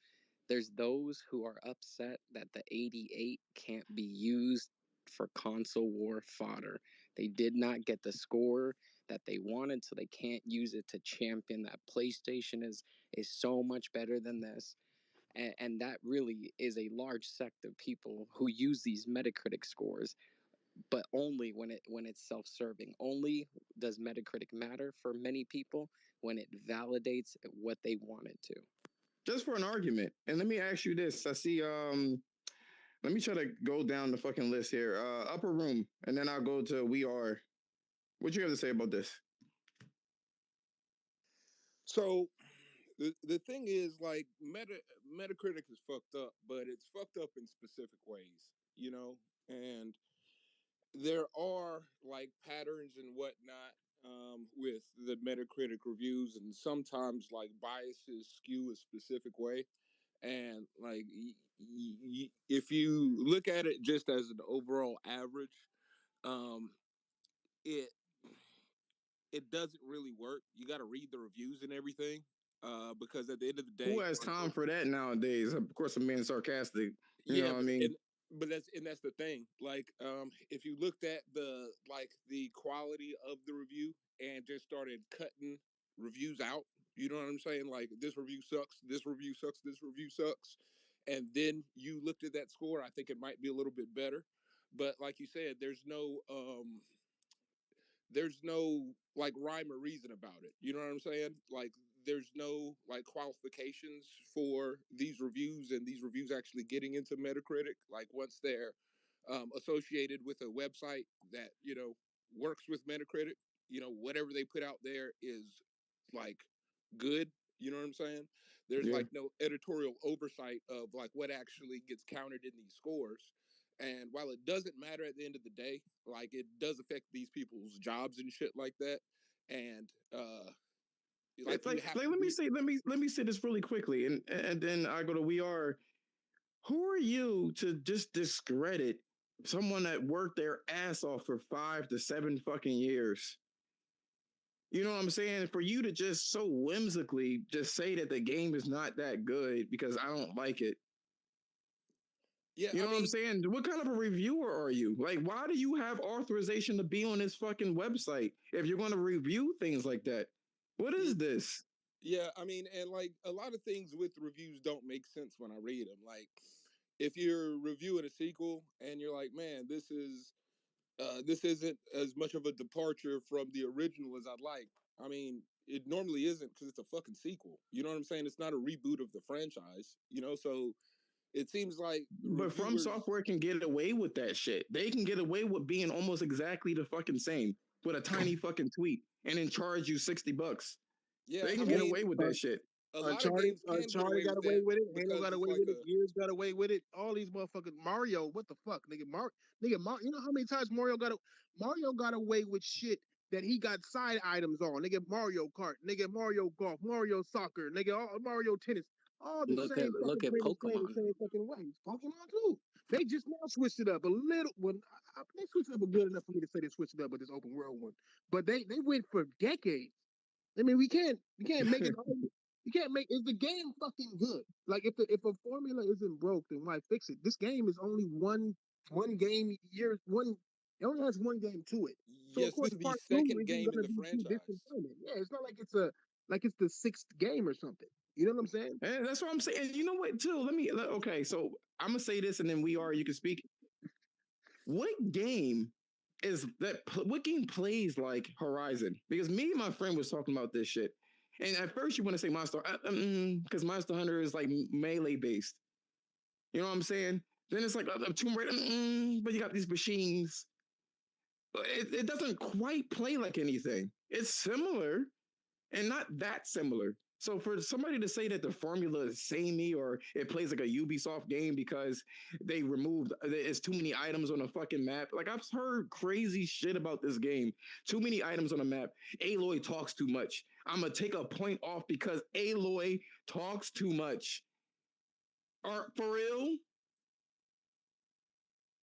there's those who are upset that the 88 can't be used for console war fodder. They did not get the score that they wanted, so they can't use it to champion that PlayStation is so much better than this. And that really is a large sect of people who use these Metacritic scores, but only when it's self-serving. Only does Metacritic matter for many people when it validates what they want it to. Just for an argument. And let me ask you this. I see let me try to go down the fucking list here. Upper Room, and then I'll go to We Are. What you have to say about this? So the thing is, like, Metacritic is fucked up, but it's fucked up in specific ways, you know. And there are like patterns and whatnot with the Metacritic reviews, and sometimes like biases skew a specific way. And like, if you look at it just as an overall average, um, it it doesn't really work. You got to read the reviews and everything, because at the end of the day, Who has time for that nowadays? Of course, I'm being sarcastic. You yeah, know what I mean? but that's the thing. Like, if you looked at the quality of the review and just started cutting reviews out. You know what I'm saying? Like, this review sucks, this review sucks, this review sucks. And then you looked at that score, I think it might be a little bit better. But like you said, there's no like rhyme or reason about it. You know what I'm saying? Like, there's no like qualifications for these reviews, and these reviews actually getting into Metacritic. Like, once they're associated with a website that, you know, works with Metacritic, you know, whatever they put out there is like good. You know what I'm saying? There's Yeah. like no editorial oversight of like what actually gets counted in these scores. And while it doesn't matter at the end of the day, like, it does affect these people's jobs and shit like that. And like, It's you like, have like to be. let me say this really quickly, and then I go to we are. Who are you to just discredit someone that worked their ass off for 5 to 7 fucking years? You know what I'm saying? For you to just so whimsically just say that the game is not that good because I don't like it. Yeah, You I know what I'm mean, saying? What kind of a reviewer are you? Like, why do you have authorization to be on this fucking website if you're going to review things like that? What is this? yeah, I mean, and like, a lot of things with reviews don't make sense when I read them. Like, if you're reviewing a sequel and you're like, man, this isn't as much of a departure from the original as I'd like. I mean, it normally isn't, because it's a fucking sequel. You know what I'm saying? It's not a reboot of the franchise. You know, so it seems like But From reviewers. Software can get away with that shit. They can get away with being almost exactly the fucking same with a tiny fucking tweet and then charge you $60. Yeah, They I can get mean, away with that shit. a lot of Uncharted, games can get away Got with away that with it. Halo because got it's away like with it. a. Gears got away with it. All these motherfuckers. Mario, what the fuck, nigga? Nigga, you know how many times Mario got away with shit that he got side items on. Nigga, Mario Kart. Nigga, Mario Golf. Mario Soccer. Nigga, Mario Tennis. All the same fucking Look at premise, playing the Pokemon. same fucking way. Pokemon too. They just now switched it up a little. When they switched it up good enough for me to say they switched it up with this open world one, but they went for decades. I mean, we can't make it. You can't make. Is the game fucking good? Like, if a formula isn't broke, then why fix it? This game is only one game year. It only has one game to it. So of Yes, this course, is the part two second isn't game in gonna the be too different franchise. from it. Yeah, it's not like it's the sixth game or something. You know what I'm saying? And that's what I'm saying. You know what, too? Okay, so I'm going to say this and then you can speak. What game what game plays like Horizon? Because me and my friend was talking about this shit. And at first you want to say Monster, because Monster Hunter is like melee based. You know what I'm saying? Then it's like Tomb Raider, but you got these machines. It doesn't quite play like anything. It's similar and not that similar. So for somebody to say that the formula is samey or it plays like a Ubisoft game because they removed it's too many items on a fucking map. Like, I've heard crazy shit about this game. Too many items on a map. Aloy talks too much. I'm gonna take a point off because Aloy talks too much. For real?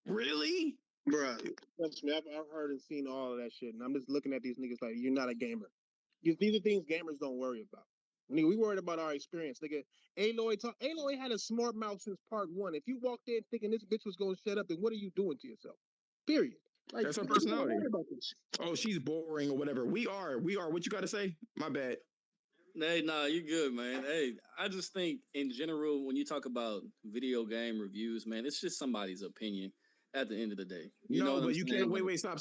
Really? Bruh, trust me, I've heard and seen all of that shit, and I'm just looking at these niggas like, you're not a gamer. These are things gamers don't worry about. Nigga, we worried about our experience. Nigga, Aloy had a smart mouth since part one. If you walked in thinking this bitch was gonna shut up, then what are you doing to yourself? Period. Like, That's her nigga, we don't personality. worry about this. Oh, she's boring or whatever. We are. What you got to say? My bad. Hey, nah, you good, man. Hey, I just think in general, when you talk about video game reviews, man, it's just somebody's opinion at the end of the day. You know No, what I'm but you can't. saying? Like, Wait, stop.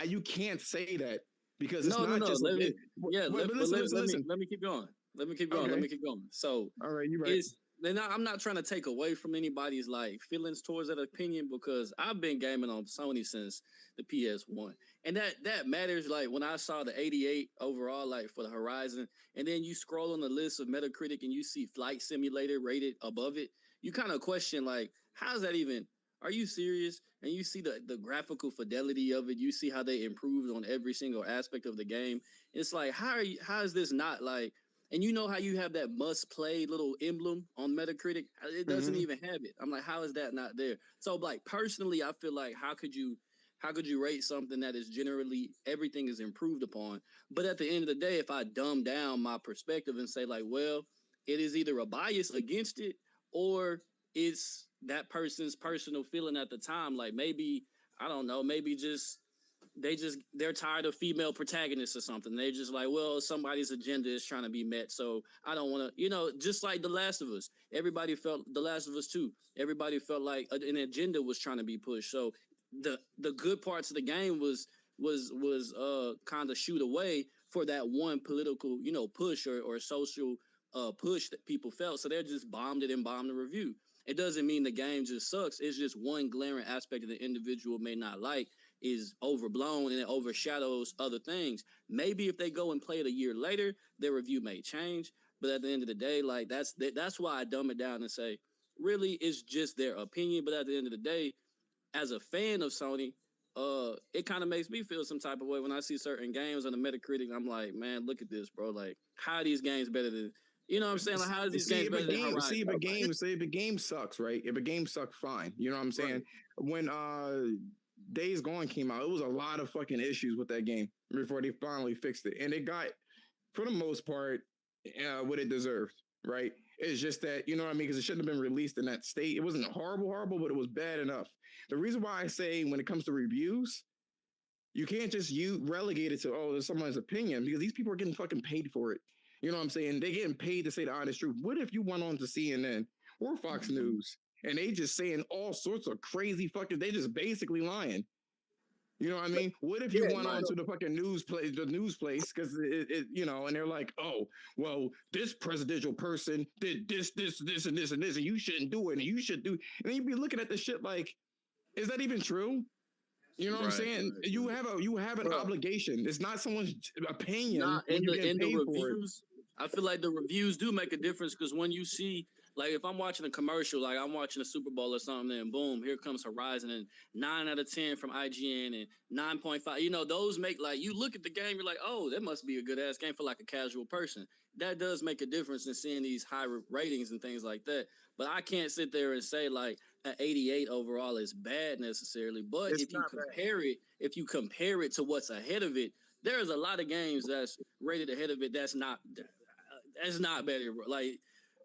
You can't say that because it's no. not just. Let me, yeah, But but listen. let me keep going. Okay. Let me keep going. So All right, you're right. it's then I'm not trying to take away from anybody's like feelings towards that opinion because I've been gaming on Sony since the PS1, and that matters. Like when I saw the 88 overall, like for the Horizon, and then you scroll on the list of Metacritic and you see Flight Simulator rated above it, you kind of question like, how's that even? Are you serious? And you see the graphical fidelity of it. You see how they improved on every single aspect of the game. It's like how is this not like? And you know how you have that must play little emblem on Metacritic? It doesn't Mm-hmm. even have it. I'm like, how is that not there? So like personally, I feel like how could you rate something that is generally everything is improved upon? But at the end of the day, if I dumb down my perspective and say like, well, it is either a bias against it or it's that person's personal feeling at the time. Like maybe I don't know, maybe just they're tired of female protagonists or something. They're just like, well, somebody's agenda is trying to be met, so I don't want to, just like The Last of Us. Everybody felt The Last of Us 2. Everybody felt like an agenda was trying to be pushed. So the good parts of the game was kind of shoot away for that one political, push or social push that people felt. So they're just bombed it and bombed the review. It doesn't mean the game just sucks. It's just one glaring aspect that the individual may not like is overblown and it overshadows other things. Maybe if they go and play it a year later, their review may change. But at the end of the day, like that's why I dumb it down and say, really, it's just their opinion. But at the end of the day, as a fan of Sony, it kind of makes me feel some type of way when I see certain games on the Metacritic. I'm like, man, look at this, bro. Like, how are these games better than, you know what I'm saying? Like, how is these games better than Horizon? See if a game sucks, right? If a game sucks, fine. You know what I'm saying? Right. When Days Gone came out, it was a lot of fucking issues with that game before they finally fixed it, and it got, for the most part, what it deserved. Right? It's just that, you know what I mean? Because it shouldn't have been released in that state. It wasn't horrible, but it was bad enough. The reason why I say when it comes to reviews, you can't just relegate it to, there's someone's opinion, because these people are getting fucking paid for it. You know what I'm saying? They're getting paid to say the honest truth. What if you went on to CNN or Fox News and they just saying all sorts of crazy fucking, they just basically lying? You know what I mean? What if you went on to the fucking news place, because and they're like, oh, well, this presidential person did this, and this, and this, and you shouldn't do it, and you should do, and then you'd be looking at the shit like, is that even true? You know what I'm saying? You have an obligation. It's not someone's opinion when you get paid for it. I feel like the reviews do make a difference, because when you see, like, if I'm watching a commercial, like I'm watching a Super Bowl or something, and boom, here comes Horizon, and 9 out of 10 from IGN and 9.5. Those make, like, you look at the game, you're like, oh, that must be a good ass game for like a casual person. That does make a difference in seeing these high ratings and things like that. But I can't sit there and say like an 88 overall is bad necessarily. But if you compare it to what's ahead of it, there's a lot of games that's rated ahead of it that's not better, bro. Like,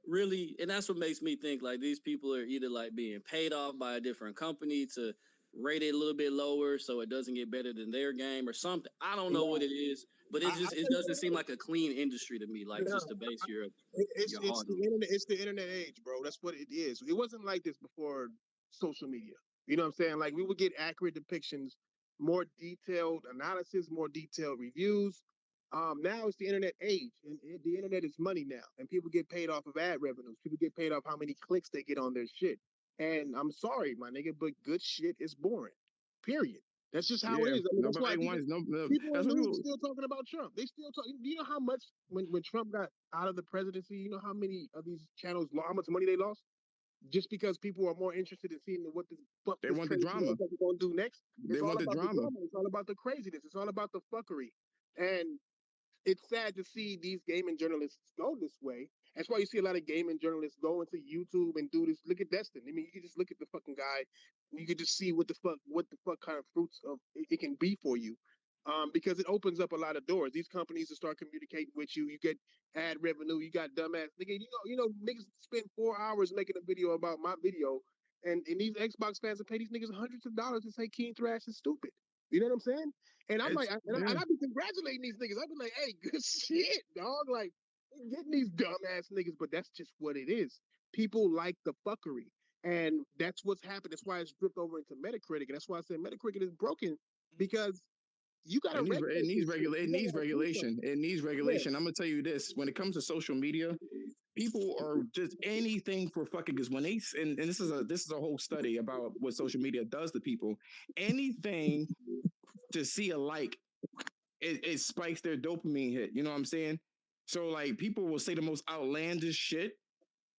really, and that's what makes me think like these people are either like being paid off by a different company to rate it a little bit lower so it doesn't get better than their game or something. I don't know what it is, but it doesn't seem like a clean industry to me. Like, just to base your it's the internet age, bro. That's what it is. It wasn't like this before social media. You know what I'm saying? Like, we would get accurate depictions, more detailed analysis, more detailed reviews. Now it's the internet age, and the internet is money now, and people get paid off of ad revenues. People get paid off how many clicks they get on their shit. And I'm sorry, my nigga, but good shit is boring. Period. That's just how it is. I mean, that's why people in the news still talking about Trump. They still talk. Do you know how much when Trump got out of the presidency? You know how many of these channels, how much money they lost, just because people are more interested in seeing what the fuck they want the drama. What they're gonna do next. It's all about the drama. It's all about the craziness. It's all about the fuckery. And it's sad to see these gaming journalists go this way. That's why you see a lot of gaming journalists go into YouTube and do this. Look at Destin. I mean, you can just look at the fucking guy, and you can just see what the fuck kind of fruits of it can be for you. Because it opens up a lot of doors. These companies will start communicating with you. You get ad revenue. You got dumbass nigga. Niggas spend 4 hours making a video about my video, and these Xbox fans will pay these niggas hundreds of dollars to say King Thrash is stupid. You know what I'm saying? And I'm like, and I be congratulating these niggas. I be like, hey, good shit, dog. Like, getting these dumbass niggas, but that's just what it is. People like the fuckery. And that's what's happened. That's why it's dripped over into Metacritic. And that's why I say Metacritic is broken, because you got to it needs regulation. It needs regulation. I'm gonna tell you this: when it comes to social media, people are just anything for fucking. Because when and this is a whole study about what social media does to people. Anything to see a like, it spikes their dopamine hit. You know what I'm saying? So like, people will say the most outlandish shit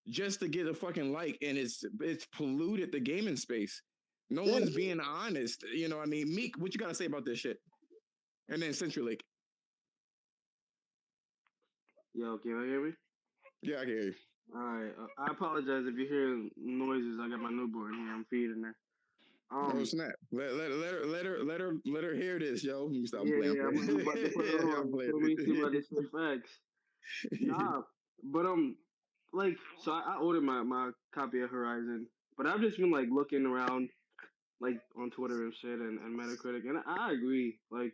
just to get a fucking like, and it's polluted the gaming space. No one's being honest. You know what I mean? Meek, what you gotta say about this shit? And then Century Lake. Yo, can you hear me? Yeah, I can hear you. All right. I apologize if you hear noises. I got my newborn here. I'm feeding her. Oh snap! Let her hear this, yo. Stop playing. I'm about to put it on. So we see about this facts. Nah, but like, so I ordered my copy of Horizon, but I've just been like looking around, like on Twitter and shit and Metacritic, and I agree like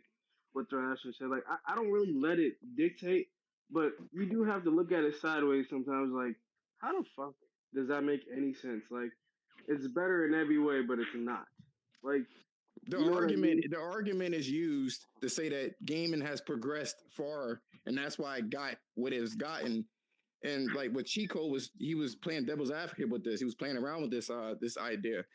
with Thrash and shit. Like I don't really let it dictate, but you do have to look at it sideways sometimes. Like how the fuck does that make any sense? Like it's better in every way, but it's not. Like The you know what I argument mean? the argument is used to say that gaming has progressed far, and that's why it got what it's gotten. And like what Chico was, he was playing devil's advocate with this. He was playing around with this idea.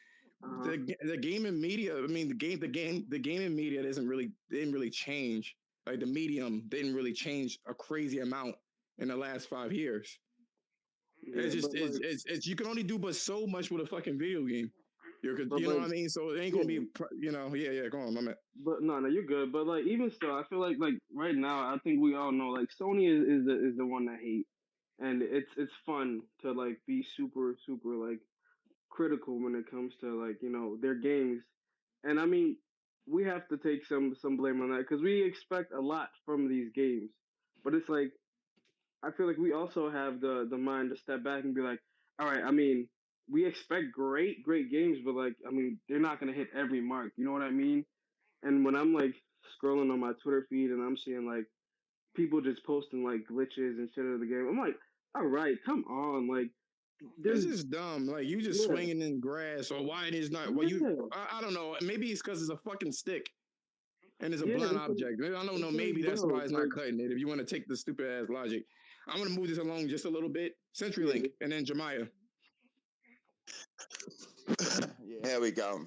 Uh-huh. The gaming media, I mean the gaming media didn't really change. Like the medium didn't really change a crazy amount in the last 5 years. Yeah, It's but just like, it's you can only do but so much with a fucking video game. but You know like, what I mean? So it ain't gonna yeah, be yeah. Go on, my man. but no, you're good. But like, even still, I feel like right now, I think we all know like Sony is the one that hate, and it's fun to like be super like critical when it comes to like their games, and I mean we have to take some blame on that because we expect a lot from these games, but it's like I feel like we also have the mind to step back and be like, all right, I mean we expect great games, but like I mean they're not gonna hit every mark, you know what I mean? And when I'm like scrolling on my Twitter feed and I'm seeing like people just posting like glitches and shit of the game, I'm like, all right, come on, like It's there's just dumb. Like you just yeah swinging in grass, or why it is not. Well, you yeah I don't know. Maybe it's because it's a fucking stick and it's a yeah. blunt object. I don't know. It's like Maybe that's bro, why it's it's not like cutting it. If you want to take the stupid ass logic, I'm gonna move this along just a little bit. yeah CenturyLink and then Jemiah. Yeah, here we go.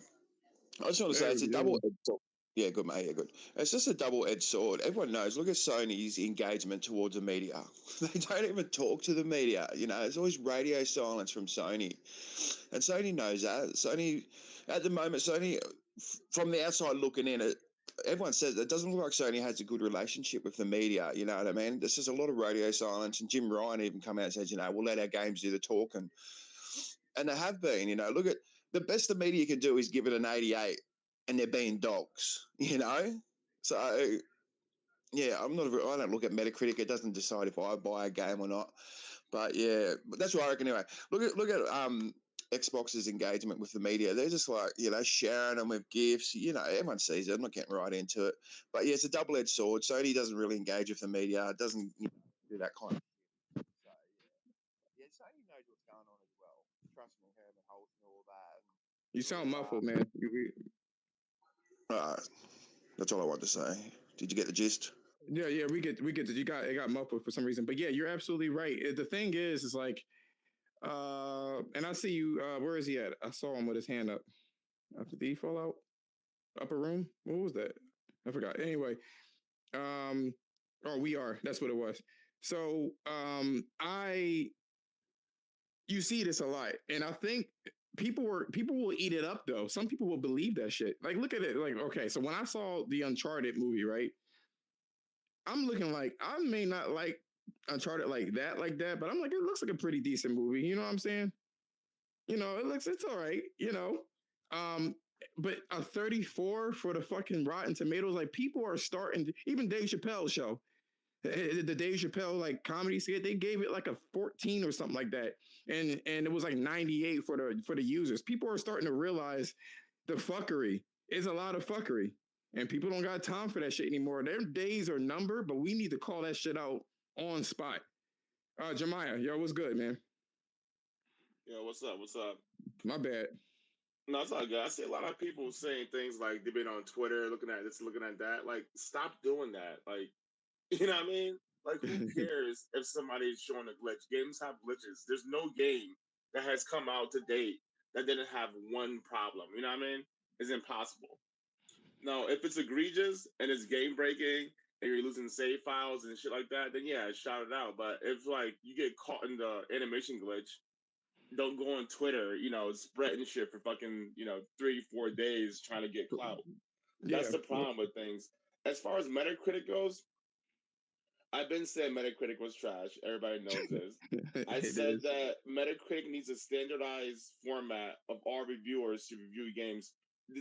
I just want to say There it's a we go. double-edged sword. Yeah, good mate. Yeah, good. It's just a double-edged sword. Everyone knows. Look at Sony's engagement towards the media. They don't even talk to the media. You know, there's always radio silence from Sony, and Sony knows that. Sony, at the moment, Sony, from the outside looking in, everyone says it doesn't look like Sony has a good relationship with the media. You know what I mean? There's just a lot of radio silence, and Jim Ryan even come out and says, we'll let our games do the talking, and they have been. Look at the best the media can do is give it an 88, and they're being dogs. So yeah, I don't look at Metacritic. It doesn't decide if I buy a game or not. But yeah, that's what I reckon anyway. Look at Xbox's engagement with the media. They're just like sharing them with gifts. Everyone sees it. I'm not getting right into it, but yeah, it's a double-edged sword. Sony doesn't really engage with the media. It doesn't do that kind of shit. So yeah, Sony knows what's going on as well. Trust me, Herman Holt and all that. You sound muffled, man. That's all I wanted to say. Did you get the gist? Yeah. We get you got it got muffled for some reason, but yeah, you're absolutely right. The thing is like, and I see you. Where is he at? I saw him with his hand up. Did he fall out? Upper room? What was that? I forgot. Anyway, oh, we are. That's what it was. So, you see this a lot, and I think people will eat it up though. Some people will believe that shit. Like, look at it. Like, okay, so when I saw the Uncharted movie, right? I'm looking like I may not like Uncharted like that, but I'm like, it looks like a pretty decent movie. You know what I'm saying? It's all right. Um, but a 34 for the fucking Rotten Tomatoes, like people are starting to, even Dave Chappelle's show, the Dave Chappelle like comedy skit, they gave it like a 14 or something like that, and it was like 98 for the users. People are starting to realize the fuckery is a lot of fuckery, and people don't got time for that shit anymore. Their days are numbered, but we need to call that shit out on spot. Jemiah, yo, what's good, man? Yo, what's up? What's up? My bad. No, it's all good. I see a lot of people saying things like they've been on Twitter, looking at this, looking at that. Like, stop doing that. Like, you know what I mean? Like, who cares if somebody's showing a glitch? Games have glitches. There's no game that has come out to date that didn't have one problem. You know what I mean? It's impossible. No, if it's egregious and it's game breaking and you're losing save files and shit like that, then yeah, shout it out. But if like you get caught in the animation glitch, don't go on Twitter, spreading shit for fucking, 3-4 days trying to get clout. That's Yeah. the problem with things. As far as Metacritic goes, I've been saying Metacritic was trash. Everybody knows this. I said that Metacritic needs a standardized format of all reviewers to review games.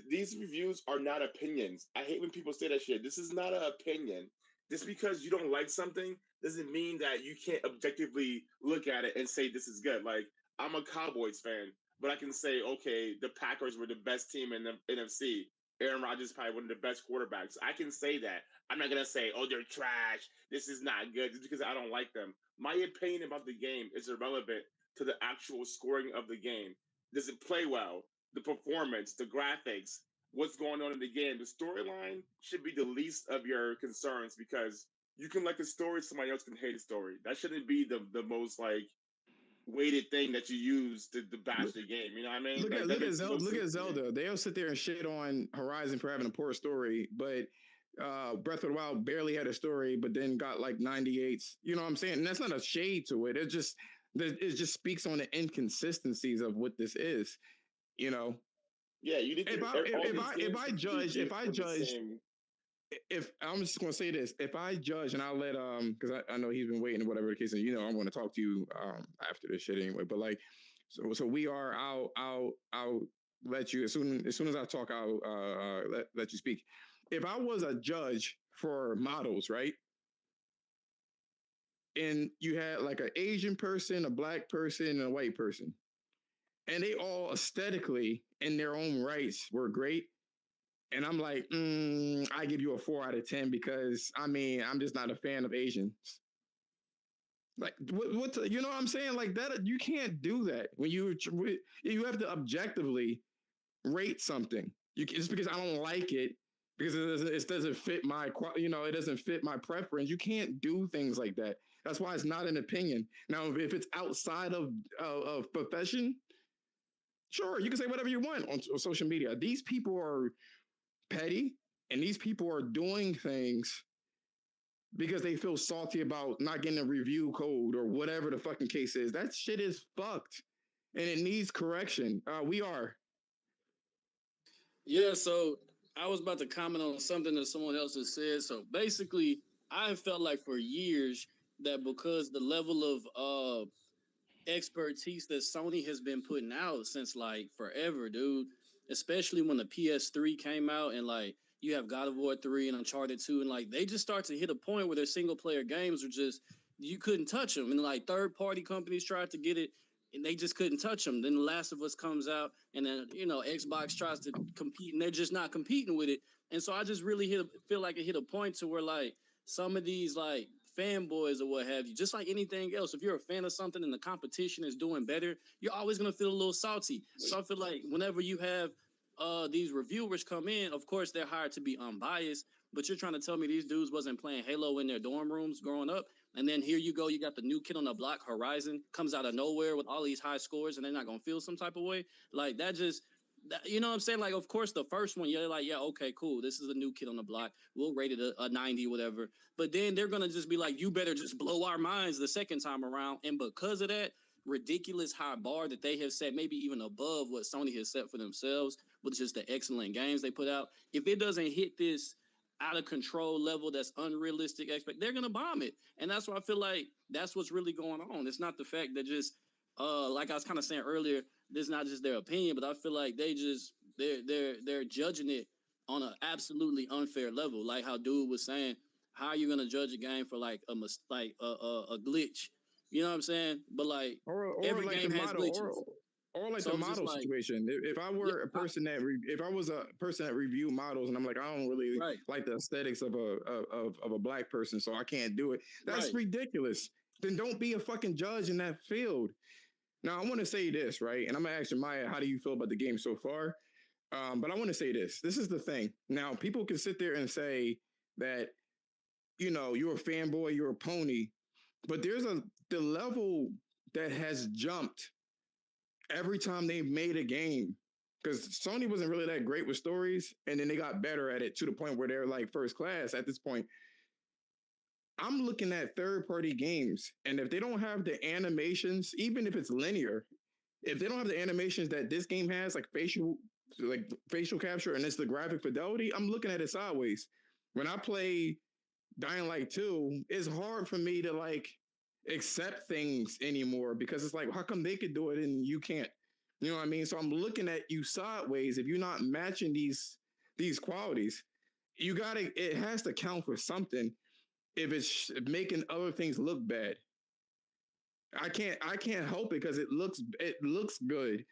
These reviews are not opinions. I hate when people say that shit. This is not an opinion. Just because you don't like something doesn't mean that you can't objectively look at it and say this is good. Like, I'm a Cowboys fan. but I can say, okay, the Packers were the best team in the NFC. Aaron Rodgers is probably one of the best quarterbacks. I can say that. I'm not gonna say, oh, they're trash. This is not good, just because I don't like them. My opinion about the game is irrelevant to the actual scoring of the game. Does it play well? The performance, the graphics, what's going on in the game? The storyline should be the least of your concerns, because you can like a story, somebody else can hate a story. That shouldn't be the most like weighted thing that you use to bash the game. You know what I mean? Look at Zelda. They'll sit there and shit on Horizon for having a poor story, but Breath of the Wild barely had a story, but then got like 98s. You know what I'm saying? And that's not a shade to it. It just speaks on the inconsistencies of what this is. You know? Yeah, you need to. If I judge, if I'm just gonna say this, if I judge, and I'll let because I know he's been waiting or whatever the case, and you know I'm gonna talk to you after this shit anyway. But like, so we are. I'll let you as soon as I talk. I'll let you speak. If I was a judge for models, right? And you had like an Asian person, a black person, and a white person, and they all aesthetically in their own rights were great. And I'm like, I give you a 4 out of 10 because I mean, I'm just not a fan of Asians. Like, you know what I'm saying? Like that, you can't do that when you have to objectively rate something. Just because I don't like it because it doesn't fit my, it doesn't fit my preference. You can't do things like that. That's why it's not an opinion. Now, if it's outside of profession, sure, you can say whatever you want on social media. These people are petty, and these people are doing things because they feel salty about not getting a review code or whatever the fucking case is. That shit is fucked, and it needs correction. We are. Yeah, so I was about to comment on something that someone else has said. So basically, I felt like for years that because the level of expertise that Sony has been putting out since like forever, dude. Especially when the PS3 came out and like you have God of War 3 and Uncharted 2, and like they just start to hit a point where their single player games are just you couldn't touch them, and like third party companies tried to get it and they just couldn't touch them. Then The Last of Us comes out, and then Xbox tries to compete, and they're just not competing with it. And so I just really feel like it hit a point to where like some of these like fanboys or what have you, just like anything else, if you're a fan of something and the competition is doing better, you're always going to feel a little salty. So I feel like whenever you have these reviewers come in, of course they're hired to be unbiased, but you're trying to tell me these dudes wasn't playing Halo in their dorm rooms growing up, and then here you go, you got the new kid on the block, Horizon, comes out of nowhere with all these high scores, and they're not going to feel some type of way? Like that just... You know what I'm saying? Like, of course, the first one, you're like, yeah, okay, cool. This is a new kid on the block. We'll rate it a 90, whatever. But then they're going to just be like, you better just blow our minds the second time around. And because of that ridiculous high bar that they have set, maybe even above what Sony has set for themselves, with just the excellent games they put out, if it doesn't hit this out of control level that's unrealistic they're going to bomb it. And that's why I feel like that's what's really going on. It's not the fact that just, like I was kind of saying earlier, this is not just their opinion, but I feel like they're judging it on an absolutely unfair level. Like how dude was saying, how are you gonna judge a game for like a glitch? You know what I'm saying? But like or every like game the has model, glitches. or like So the it's just model like, situation. If I were a person if I was a person that reviewed models, and I'm like, I don't really right, like the aesthetics of a black person, so I can't do it. That's right. ridiculous. Then don't be a fucking judge in that field. Now I want to say this, right? And I'm gonna ask you, Maya, how do you feel about the game so far? But I want to say this. This is the thing. Now people can sit there and say that you're a fanboy, you're a pony, but there's the level that has jumped every time they've made a game. Because Sony wasn't really that great with stories, and then they got better at it to the point where they're like first class at this point. I'm looking at third party games, and if they don't have the animations, even if it's linear, if they don't have the animations that this game has, like facial capture, and it's the graphic fidelity, I'm looking at it sideways. When I play Dying Light 2, it's hard for me to like accept things anymore because it's like, how come they could do it and you can't? You know what I mean? So I'm looking at you sideways. If you're not matching these qualities, it has to count for something. If it's making other things look bad, I can't help it because it looks good.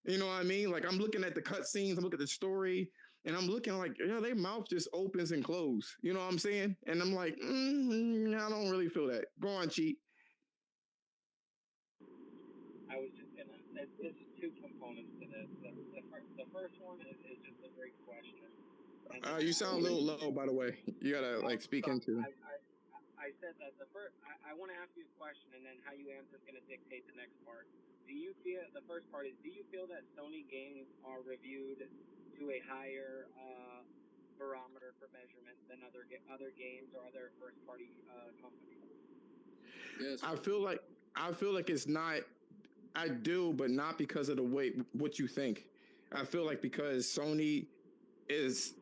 You know what I mean? Like I'm looking at the cutscenes, I'm looking at the story, and I'm looking like, yeah, their mouth just opens and closes. You know what I'm saying? And I'm like, I don't really feel that. Go on, cheat. I was just gonna. There's two components to this. The first one is just a great question, and then You sound a little low, by the way. You gotta like speak sorry, into. I said that the first. I want to ask you a question, and then how you answer is going to dictate the next part. Do you feel the first part is? Do you feel that Sony games are reviewed to a higher barometer for measurement than other games or other first party companies? Yes. I feel like it's not. I do, but not because of the way what you think. I feel like because Sony is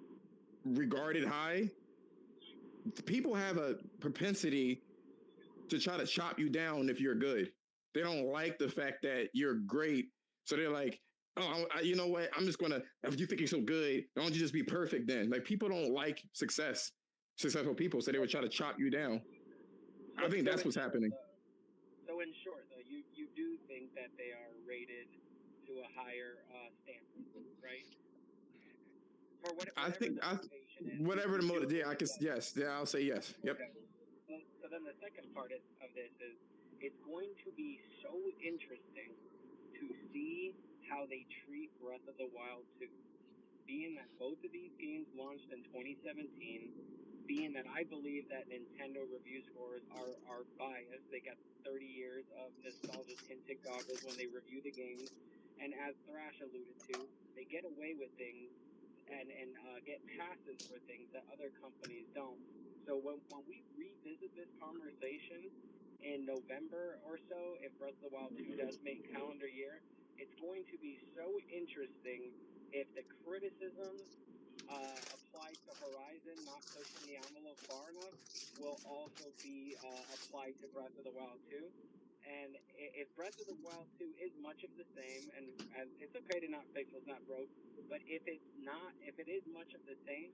regarded high, people have a propensity to try to chop you down if you're good. They don't like the fact that you're great, so they're like, "Oh, you know what? I'm just gonna. If you think you're so good, why don't you just be perfect then?" Like people don't like successful people, so they would try to chop you down. I think that's what's happening. So in short, though, you do think that they are rated to a higher standard, right? For whatever the motivation is. Whatever the motive, yeah, I can. Yes, yeah, I'll say yes. Yep. Okay. So then the second part of this is it's going to be so interesting to see how they treat Breath of the Wild 2. Being that both of these games launched in 2017, being that I believe that Nintendo review scores are biased, they got 30 years of nostalgia tinted goggles when they review the games, and as Thrash alluded to, they get away with things and get passes for things that other companies don't. So when we revisit this conversation in November or so, if Breath of the Wild 2 does make calendar year, it's going to be so interesting if the criticisms applied to Horizon not pushing the envelope far enough will also be applied to Breath of the Wild 2. And if Breath of the Wild 2 is much of the same, and it's okay to not fix what's not broke, but if it is much of the same,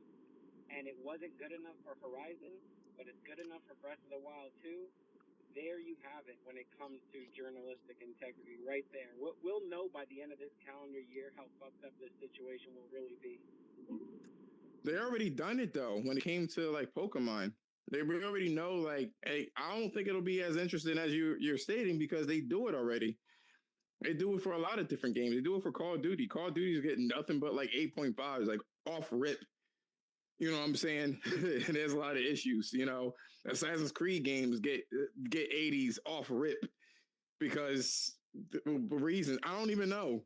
and it wasn't good enough for Horizon, but it's good enough for Breath of the Wild 2, there you have it when it comes to journalistic integrity right there. We'll know by the end of this calendar year how fucked up this situation will really be. They already done it though when it came to like Pokemon. They already know like, hey, I don't think it'll be as interesting as you're stating because they do it already. They do it for a lot of different games. They do it for Call of Duty. Call of Duty is getting nothing but like 8.5s, like off rip. You know what I'm saying? There's a lot of issues. You know, Assassin's Creed games get 80s off rip because the reason I don't even know.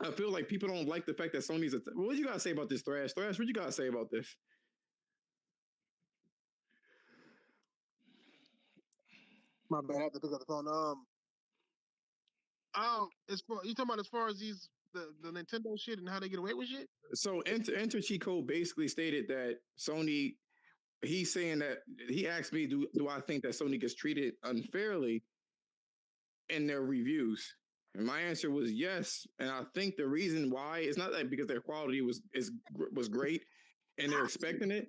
I feel like people don't like the fact that Sony's. What you gotta say about this, Thrash? Thrash, what you gotta say about this? My bad, I have to pick up the phone. You talking about as far as the Nintendo shit and how they get away with shit? So Enter Chico basically stated that Sony. He's saying that he asked me, do I think that Sony gets treated unfairly in their reviews? And my answer was yes. And I think the reason why it's not that because their quality was great and they're expecting it.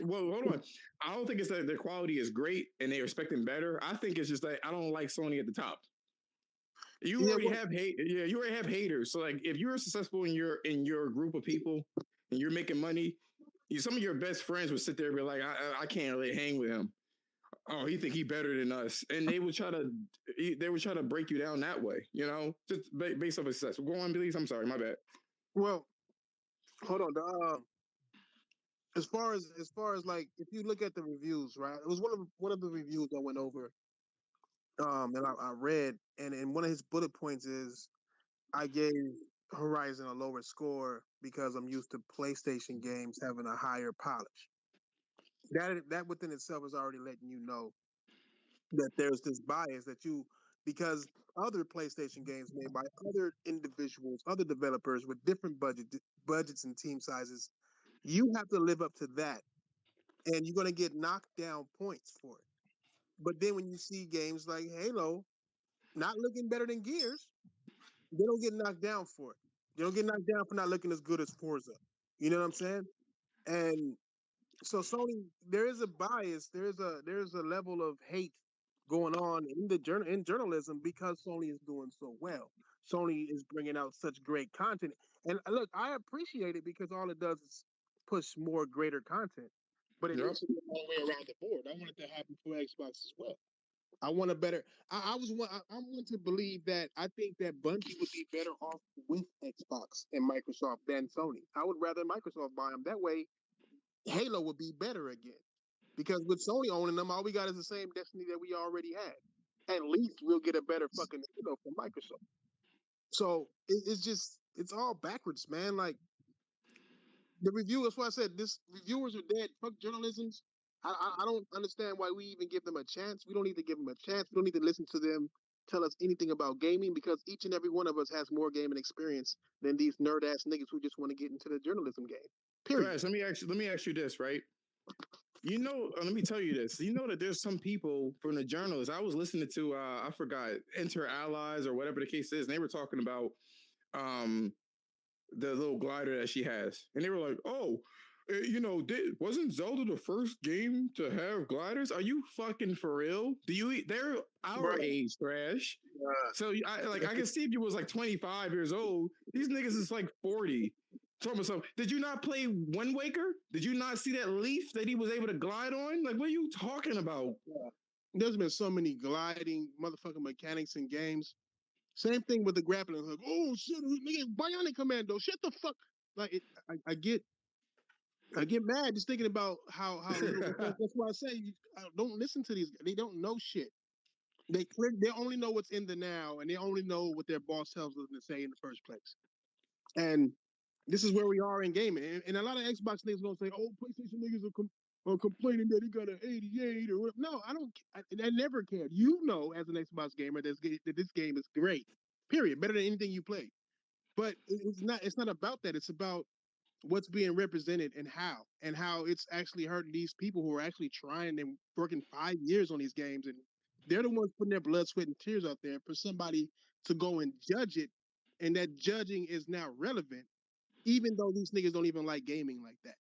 Hold on. I don't think it's that their quality is great and they're expecting better. I think it's just that I don't like Sony at the top. You already have haters. So like if you're successful in your group of people and you're making money, some of your best friends would sit there and be like, I can't really hang with him. Oh, he think he better than us, and they would try to break you down that way. You know, just based off of success. Go on, please. I'm sorry, my bad. Well, hold on. As far as like if you look at the reviews, right? It was one of the reviews I went over, and I read, and one of his bullet points is I gave Horizon a lower score because I'm used to PlayStation games having a higher polish. That within itself is already letting you know that there's this bias because other PlayStation games made by other individuals, other developers with different budgets and team sizes, you have to live up to that, and you're going to get knocked down points for it. But then when you see games like Halo not looking better than Gears, they don't get knocked down for it. They don't get knocked down for not looking as good as Forza. You know what I'm saying? And so Sony, there is a bias. There's a level of hate going on in journalism because Sony is doing so well. Sony is bringing out such great content. And look, I appreciate it because all it does is push more greater content. But it Yep. should be all the way around the board. I want it to happen for Xbox as well. I want a better. I'm one to believe that I think that Bungie would be better off with Xbox and Microsoft than Sony. I would rather Microsoft buy them. That way, Halo would be better again. Because with Sony owning them, all we got is the same Destiny that we already had. At least we'll get a better fucking Halo from Microsoft. So it's all backwards, man. Like the review. That's why I said this. Reviewers are dead. Fuck journalisms. I don't understand why we even give them a chance. We don't need to give them a chance. We don't need to listen to them tell us anything about gaming because each and every one of us has more gaming experience than these nerd ass niggas who just want to get into the journalism game. Period. Flash, let me ask you this, right? Let me tell you this. You know that there's some people from the journalists. I was listening to I forgot Inter Allies or whatever the case is, and they were talking about the little glider that she has, and they were like, "Oh, wasn't Zelda the first game to have gliders? Are you fucking for real? They're our age, Crash. So I can see if you was like 25 years old. These niggas is like 40. So, did you not play Wind Waker? Did you not see that leaf that he was able to glide on? Like, what are you talking about? There's been so many gliding motherfucking mechanics in games. Same thing with the grappling hook. Oh shit, nigga, Bionic Commando. Shut the fuck. Like I get mad just thinking about how that's why I say don't listen to these. They don't know shit. They only know what's in the now, and they only know what their boss tells them to say in the first place. And this is where we are in gaming. And a lot of Xbox niggas gonna say, "Oh, PlayStation niggas are complaining that he got an 88 or whatever." No, I don't. I never cared. You know, as an Xbox gamer, that this game is great. Period. Better than anything you play. But it's not. It's not about that. It's about what's being represented and how it's actually hurting these people who are actually trying and working 5 years on these games, and they're the ones putting their blood, sweat, and tears out there for somebody to go and judge it, and that judging is now relevant, even though these niggas don't even like gaming like that.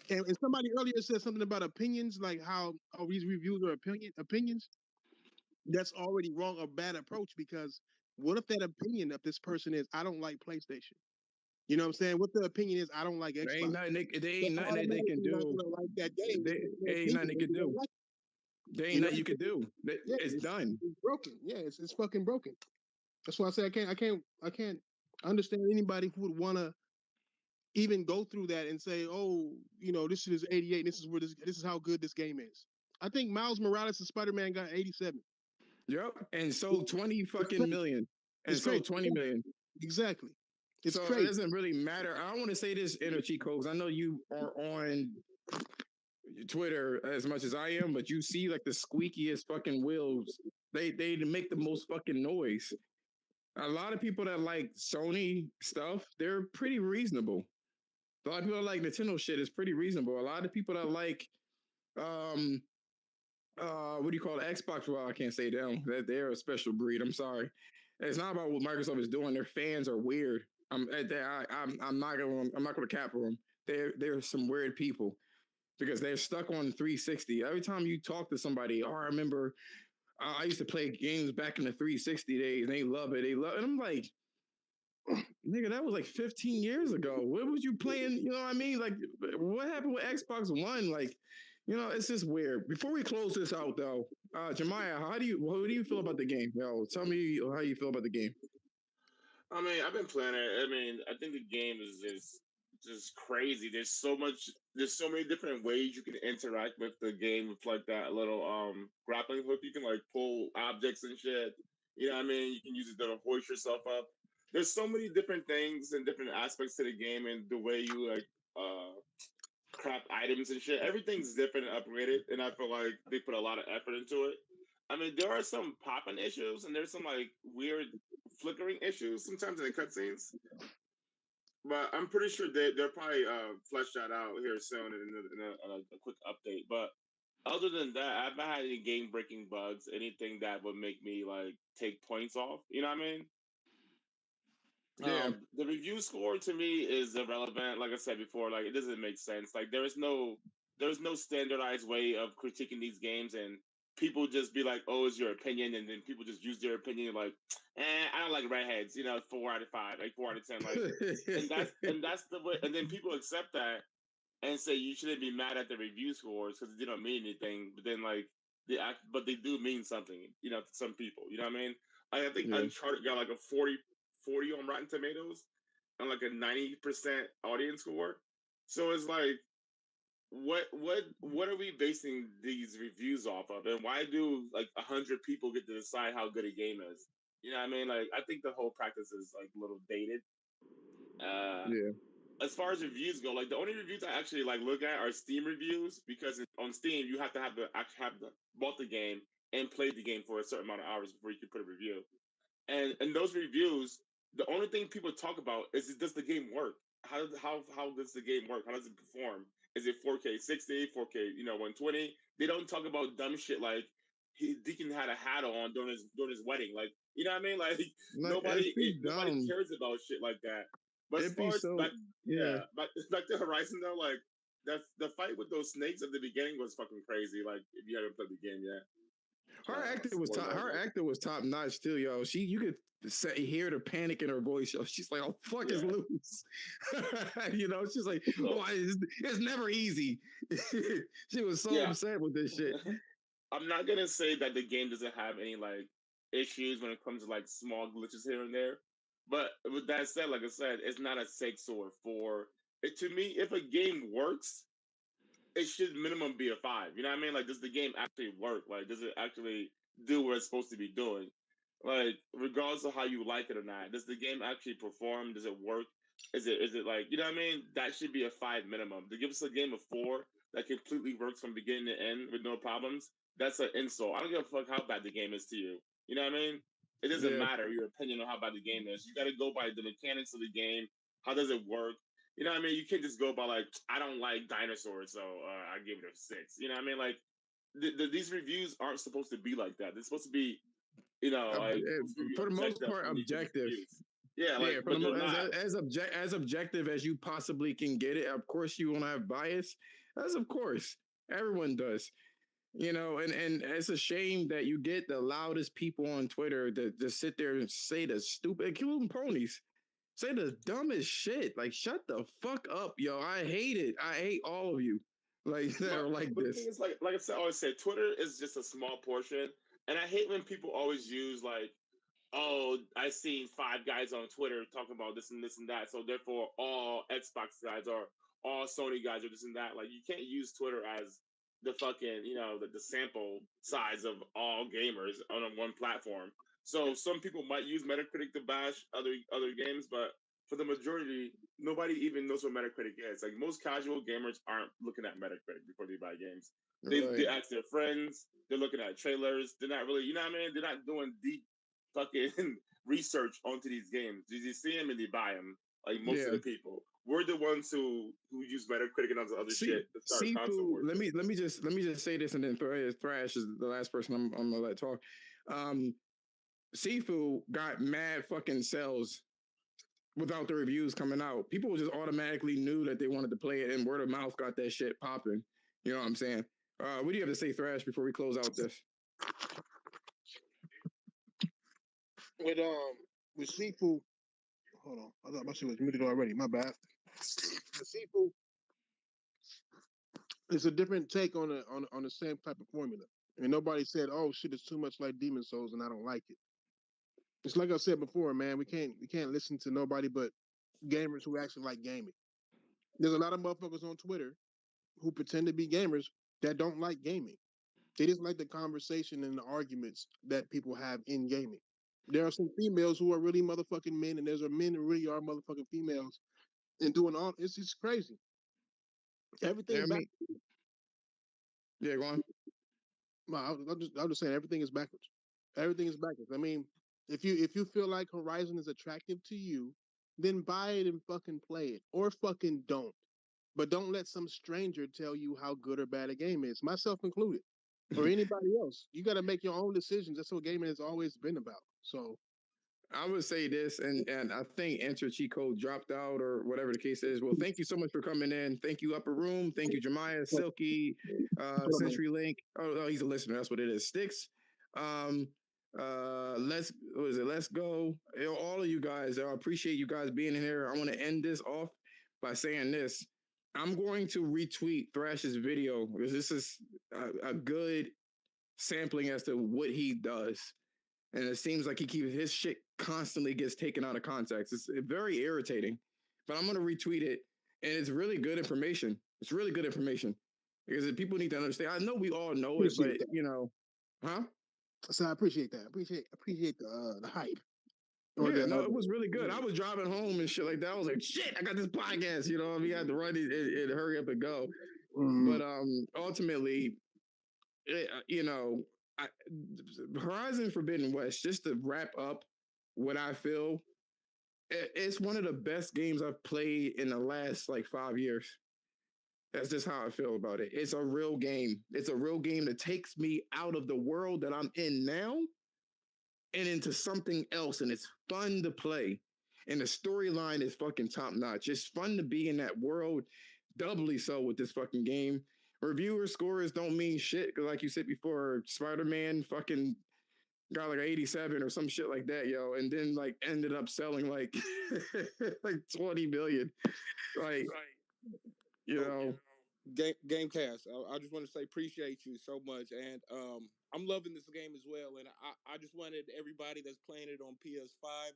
And somebody earlier said something about opinions, like how these reviews are opinions. That's already wrong, a bad approach, because what if that opinion of this person is, I don't like PlayStation? You know what I'm saying? What the opinion is, I don't like Xbox. There ain't nothing they can do. Like that game. There ain't nothing they can do. There ain't nothing you can do. It's done. It's broken. Yeah, it's fucking broken. That's why I say I can't understand anybody who would want to even go through that and say, oh, this is 88. This is where this is how good this game is. I think Miles Morales and Spider-Man got 87. Yep, and sold 20 fucking million. And sold 20 million. Exactly. It's so crazy. It doesn't really matter. I want to say this, Energy Codes. I know you are on Twitter as much as I am, but you see like the squeakiest fucking wheels. They make the most fucking noise. A lot of people that like Sony stuff, they're pretty reasonable. A lot of people that like Nintendo shit is pretty reasonable. A lot of people that like what do you call it? Xbox? Well, I can't say them. They're a special breed. I'm sorry. It's not about what Microsoft is doing. Their fans are weird. I'm not gonna cap for them. They're some weird people because they're stuck on 360. Every time you talk to somebody, I remember I used to play games back in the 360 days. And they love it. And I'm like, nigga, that was like 15 years ago. What was you playing? You know what I mean? Like, what happened with Xbox One? Like, it's just weird. Before we close this out, though, Jemiah, what do you feel about the game? Yo, tell me how you feel about the game. I mean, I've been playing it. I mean, I think the game is just crazy. There's so many different ways you can interact with the game with like that little grappling hook. You can like pull objects and shit. You know what I mean? You can use it to hoist yourself up. There's so many different things and different aspects to the game and the way you like craft items and shit. Everything's different and upgraded, and I feel like they put a lot of effort into it. I mean, there are some popping issues and there's some like weird flickering issues sometimes in the cutscenes. But I'm pretty sure they'll probably flesh that out here soon in a quick update. But other than that, I haven't had any game breaking bugs, anything that would make me like take points off. You know what I mean? Yeah. The review score to me is irrelevant. Like I said before, like it doesn't make sense. Like there's no standardized way of critiquing these games, and people just be like, "Oh, it's your opinion," and then people just use their opinion like, I don't like redheads, 4 out of 5, like 4 out of 10, like, and that's the way, and then people accept that and say you shouldn't be mad at the review scores because they don't mean anything, but then like but they do mean something, to some people, you know what I mean? I think Yeah. Uncharted got like a 40 on Rotten Tomatoes and like a 90% audience score, so it's like what are we basing these reviews off of, and why do like 100 people get to decide how good a game is? You know what I mean? Like, I think the whole practice is like a little dated. Yeah. As far as reviews go, like the only reviews I actually like look at are Steam reviews, because on Steam you have to have the bought the game and played the game for a certain amount of hours before you can put a review. And those reviews, the only thing people talk about is, does the game work? How does the game work? How does it perform? Is it 4K 60, 4K 120? They don't talk about dumb shit like Deacon had a hat on during his wedding. Like, you know what I mean? Like, Like, it's be nobody dumb. cares about shit like that. But as It be far as so. back, Yeah. back to Horizon though, like the fight with those snakes at the beginning was fucking crazy. Like, if you haven't played the game yet. Her acting was spoiler top. Her alert. acting was top notch too, yo. You could hear the panic in her voice, yo. She's like, "Oh fuck, is loose." She's like, "Oh, it's never easy." She was so upset with this shit. I'm not gonna say that the game doesn't have any like issues when it comes to like small glitches here and there, but with that said, like I said, it's not a six or four. It, to me, if a game works, it should minimum be a 5. You know what I mean? Like, does the game actually work? Like, does it actually do what it's supposed to be doing? Like, regardless of how you like it or not, does the game actually perform? Does it work? Is it like, you know what I mean? That should be a 5 minimum. To give us a game of 4 that completely works from beginning to end with no problems, that's an insult. I don't give a fuck how bad the game is to you. You know what I mean? It doesn't Yeah. matter your opinion on how bad the game is. You got to go by the mechanics of the game. How does it work? You know what I mean? You can't just go by like, I don't like dinosaurs, so I give it a 6. You know what I mean? Like, these reviews aren't supposed to be like that. They're supposed to be, like, supposed to be For the most objective part, when they give these objective. reviews. Yeah, Yeah, like, but they're not. as objective as you possibly can get it. Of course, you want to have bias, as of course everyone does. And it's a shame that you get the loudest people on Twitter that just sit there and say the stupid, including ponies, say the dumbest shit. Like, shut the fuck up, yo. I hate it. I hate all of you. Like, that are like But the this. thing is, like I said, I always say, Twitter is just a small portion, and I hate when people always use like, oh, I seen 5 guys on Twitter talking about this and this and that, so therefore all Xbox guys or all Sony guys or this and that. Like, you can't use Twitter as the fucking, the sample size of all gamers on one platform. So some people might use Metacritic to bash other games, but for the majority, nobody even knows what Metacritic is. Like, most casual gamers aren't looking at Metacritic before they buy games. They ask their friends. They're looking at trailers. They're not really, you know what I mean? They're not doing deep fucking research onto these games. You see them and they buy them. Like, most of the people, we're the ones who use Metacritic and other shit to start console Seafood. wars. Let me just say this, and then Thrash is the last person I'm gonna let talk. Seafood got mad fucking sales without the reviews coming out. People just automatically knew that they wanted to play it, and word of mouth got that shit popping. You know what I'm saying? What do you have to say, Thrash, before we close out this? With Seafood, hold on. I thought my shit was muted already. My bad. The Seafood, it's a different take on the same type of formula. And nobody said, "Oh shit, it's too much like Demon Souls," and I don't like it. It's like I said before, man. We can't listen to nobody but gamers who actually like gaming. There's a lot of motherfuckers on Twitter who pretend to be gamers that don't like gaming. They just like the conversation and the arguments that people have in gaming. There are some females who are really motherfucking men, and there's men who really are motherfucking females, and doing all. It's just crazy. Everything is back. Yeah, go on. I'm just saying everything is backwards. Everything is backwards. I mean, if you feel like Horizon is attractive to you, then buy it and fucking play it, or fucking don't. But don't let some stranger tell you how good or bad a game is, myself included, or anybody else. You got to make your own decisions. That's what gaming has always been about. So, I would say this, and I think Enter Cheat Code dropped out or whatever the case is. Well, thank you so much for coming in. Thank you, Upper Room. Thank you, Jemiah, Silky, Century Link. Oh, he's a listener. That's what it is. Sticks. Let's go. All of you guys. I appreciate you guys being here. I want to end this off by saying this. I'm going to retweet Thrash's video because this is a good sampling as to what he does. And it seems like he keeps his shit constantly gets taken out of context. It's very irritating, but I'm going to retweet it. And it's really good information. It's really good information because people need to understand. I know we all know it, but huh? So I appreciate that. Appreciate the hype. It was really good. I was driving home and shit like that. I was like, shit, I got this podcast. We had to run it and hurry up and go. But ultimately, Horizon Forbidden West, just to wrap up what I feel, it's one of the best games I've played in the last 5 years. That's just how I feel about it. It's a real game. It's a real game that takes me out of the world that I'm in now and into something else. And it's fun to play. And the storyline is fucking top notch. It's fun to be in that world, doubly so with this fucking game. Reviewer scores don't mean shit. Because like you said before, Spider-Man fucking got like 87 or some shit like that, yo. And then ended up selling like 20 million. Gamecast, I just want to say appreciate you so much, and I'm loving this game as well. And I just wanted everybody that's playing it on PS5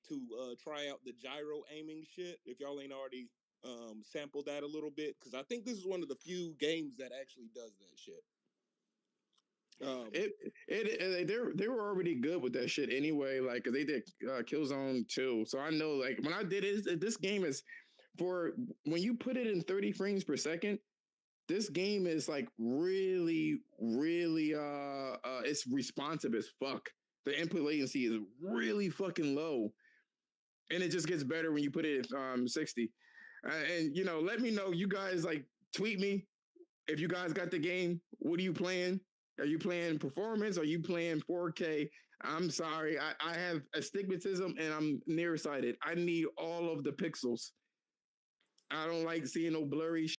to try out the gyro aiming shit if y'all ain't already sampled that a little bit, because I think this is one of the few games that actually does that shit. They were already good with that shit anyway, cause they did Killzone 2. So I know when I did it, this game is for when you put it in 30 frames per second, this game is really, really it's responsive as fuck. The input latency is really fucking low. And it just gets better when you put it at 60. And let me know, you guys tweet me if you guys got the game. What are you playing? Are you playing performance? Are you playing 4K? I'm sorry. I have astigmatism and I'm nearsighted. I need all of the pixels. I don't like seeing no blurry shit.